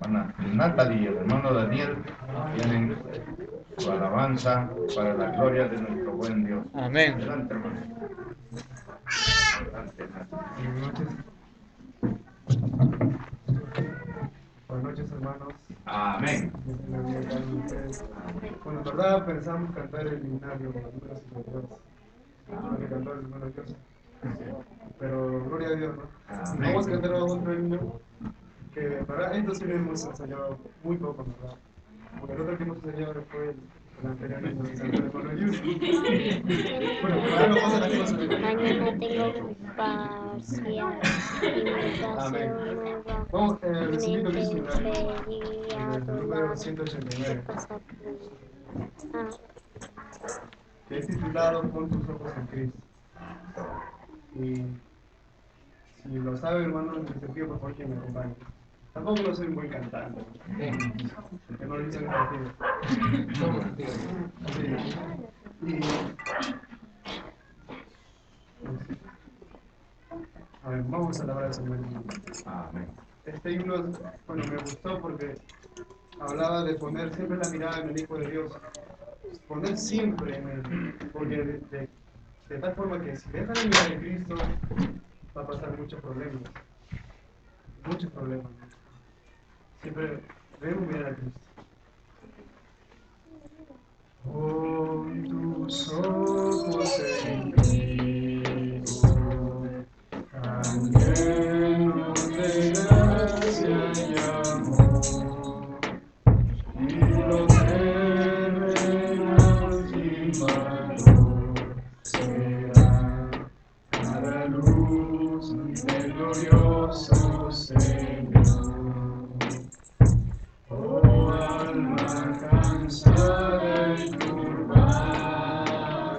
Hermana Natalie y el hermano Daniel tienen su alabanza para la gloria de nuestro buen Dios. Amén. Adelante, hermano. Adelante, Natalie. Buenas noches, hermanos. Amén. Bueno, en verdad pensamos cantar el himnario número 52, que cantó el hermano Dios. Pero gloria a Dios, ¿no? Amén. Vamos a cantar otro himno que en verdad esto sí lo hemos ensayado muy poco, en verdad. Porque el otro que hemos ensayado fue el anterior himno que cantó el hermano Dios. Bueno, para no pasar las cosas. Mañana tengo parcial y me Amén. paseo nueva. Vamos, les invito a que se El número 189, Ah, que es titulado Pon tus ojos en Cristo. Y si lo sabe, hermano, les pido por favor que me acompañen. Tampoco no soy un buen cantante, que no lo hice en el partido. Sí. A ver, vamos a alabar al Señor. Amén. Este himno, bueno, me gustó porque hablaba de poner siempre la mirada en el Hijo de Dios. Poner siempre en Él. Porque de tal forma que si dejan de mirar en Cristo, va a pasar muchos problemas. Muchos problemas. Siempre debemos mirar a Cristo. Pon tus ojos en Cristo, tan llenos de gracia y amor, y los terrenal sin valor será cada luz del glorioso Señor. Oh alma cansada y turbada,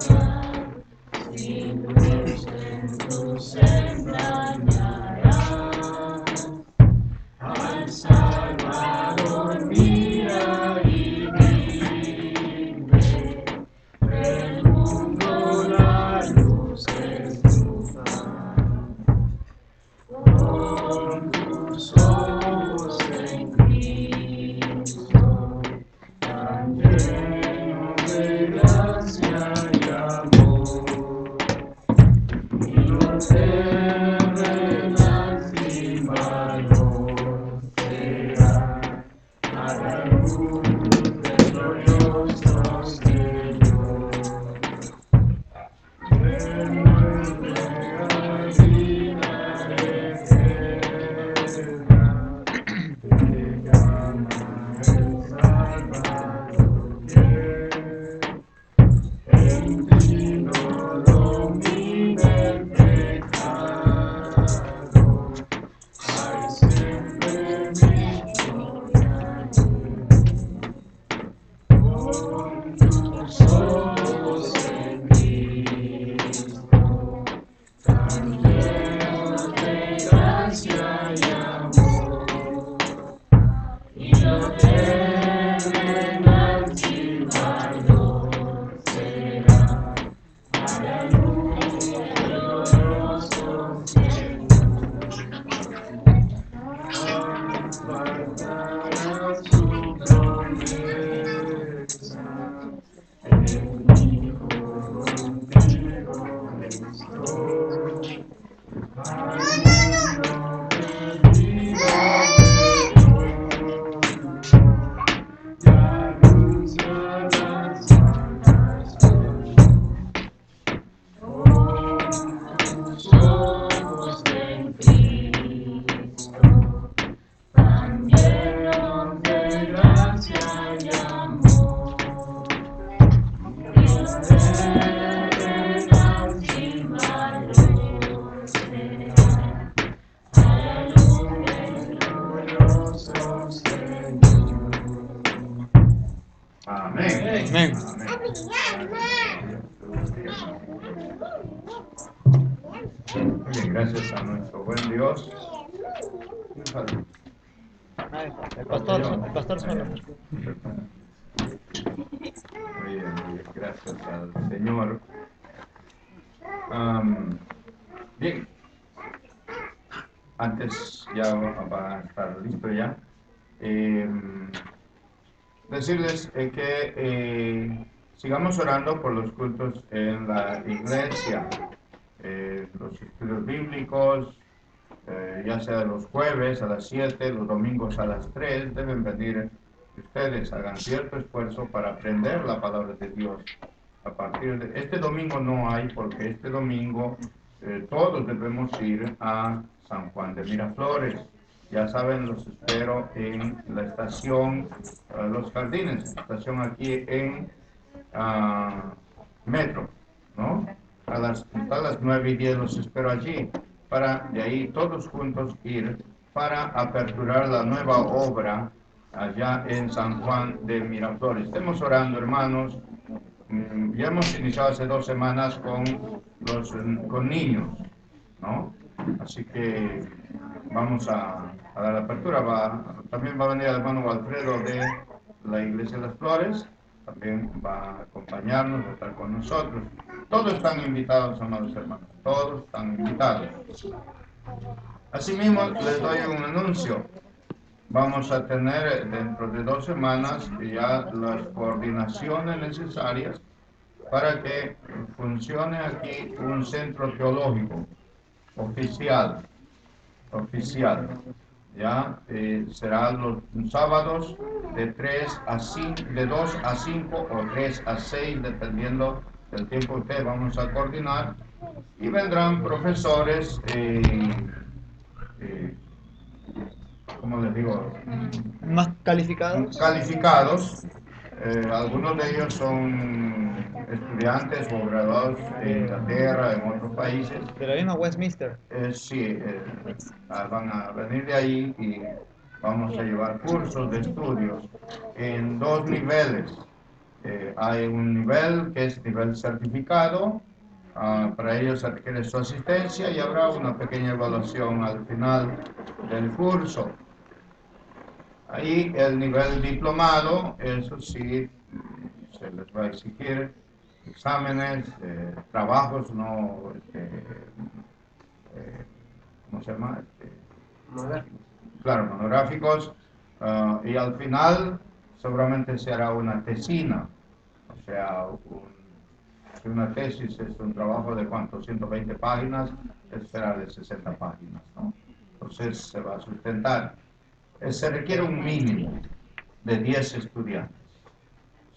sin luz en tu senda hallarás. Al Salvador mira y vive, del mundo la luz es tu pan. Pon tus ojos en Cristo, tan lleno de gracia y amor, y no terrenal sin valor será a la luz del glorioso Señor. Devuelve a vida eterna, te llama el Salvador fiel. En ti no domina el pecado, hay siempre victoria. Pon tus ojos en Cristo, tan llenos de gracia y amor, y lo terrenal sin valor será a la luz del glorioso Señor. Faltará su promesa, el Hijo contigo estoy. Al mundo perdido y anuncia la salvación. Pon tus ojos en Cristo, tan llenos de gracia y amor, y no terrenal sin valor será a la luz del glorioso Señor. Amén. Amén. Muy bien, gracias a nuestro buen Dios. El pastor solo. Muy bien, gracias al Señor. Bien. antes ya va a estar listo ya. Decirles que sigamos orando por los cultos en la iglesia, los estudios bíblicos, ya sea los jueves a las 7, los domingos a las 3, deben venir ustedes, hagan cierto esfuerzo para aprender la palabra de Dios. A partir de este domingo no hay, porque este domingo todos debemos ir a San Juan de Miraflores. Ya saben, los espero en la estación Los Jardines, estación aquí en Metro, ¿no? A las 9:10 los espero allí, para de ahí todos juntos ir para aperturar la nueva obra allá en San Juan de Miraflores. Estemos orando, hermanos. Ya hemos iniciado hace 2 semanas con niños, ¿no? Así que vamos a dar la apertura. También va a venir el hermano Alfredo de la Iglesia de las Flores, también va a acompañarnos, va a estar con nosotros. Todos están invitados, amados hermanos, todos están invitados. Asimismo, les doy un anuncio. Vamos a tener dentro de 2 semanas ya las coordinaciones necesarias para que funcione aquí un centro teológico oficial. Ya será los sábados de 2 a 5 o 3 a 6, dependiendo del tiempo que vamos a coordinar, y vendrán profesores ¿cómo les digo? Más calificados. Algunos de ellos son estudiantes o graduados de Inglaterra, en otros países. De la misma Westminster. Sí, van a venir de ahí y vamos a llevar cursos de estudios en 2 niveles. Hay un nivel que es nivel certificado. Para ellos se requiere su asistencia y habrá una pequeña evaluación al final del curso. Ahí el nivel diplomado, eso sí, se les va a exigir exámenes, trabajos, no, ¿cómo se llama? Monográficos. Claro, monográficos, y al final seguramente se hará una tesina, o sea, si una tesis es un trabajo de ¿cuánto? 120 páginas, eso será de 60 páginas, ¿no? Entonces se va a sustentar. Se requiere un mínimo de 10 estudiantes.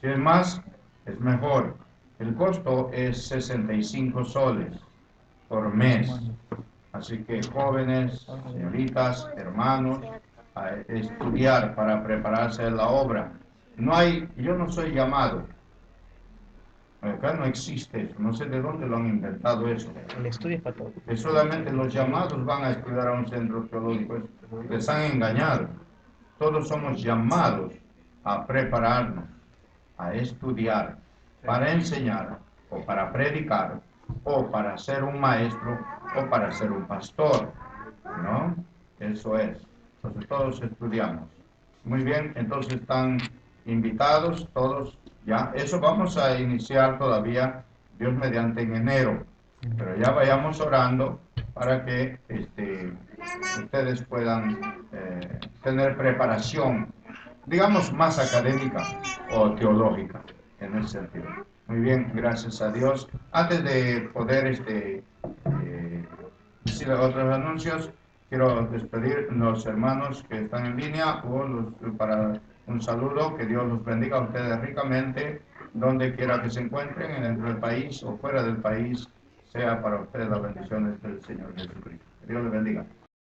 Si es más, es mejor. El costo es 65 soles por mes. Así que jóvenes, señoritas, hermanos, a estudiar para prepararse a la obra. Yo no soy llamado. Acá no existe eso, no sé de dónde lo han inventado eso. El estudio es para todos. Que solamente los llamados van a estudiar a un centro teológico. Les han engañado. Todos somos llamados a prepararnos, a estudiar, para enseñar, o para predicar, o para ser un maestro, o para ser un pastor, ¿no? Eso es. Entonces todos estudiamos. Muy bien, entonces están invitados todos. Ya, eso vamos a iniciar todavía, Dios mediante, en enero, pero ya vayamos orando para que ustedes puedan tener preparación, digamos, más académica o teológica, en ese sentido. Muy bien, gracias a Dios. Antes de poder decir otros anuncios, quiero despedir a los hermanos que están en línea para un saludo, que Dios los bendiga a ustedes ricamente, donde quiera que se encuentren, dentro del país o fuera del país, sea para ustedes las bendiciones del Señor Jesucristo. Que Dios les bendiga.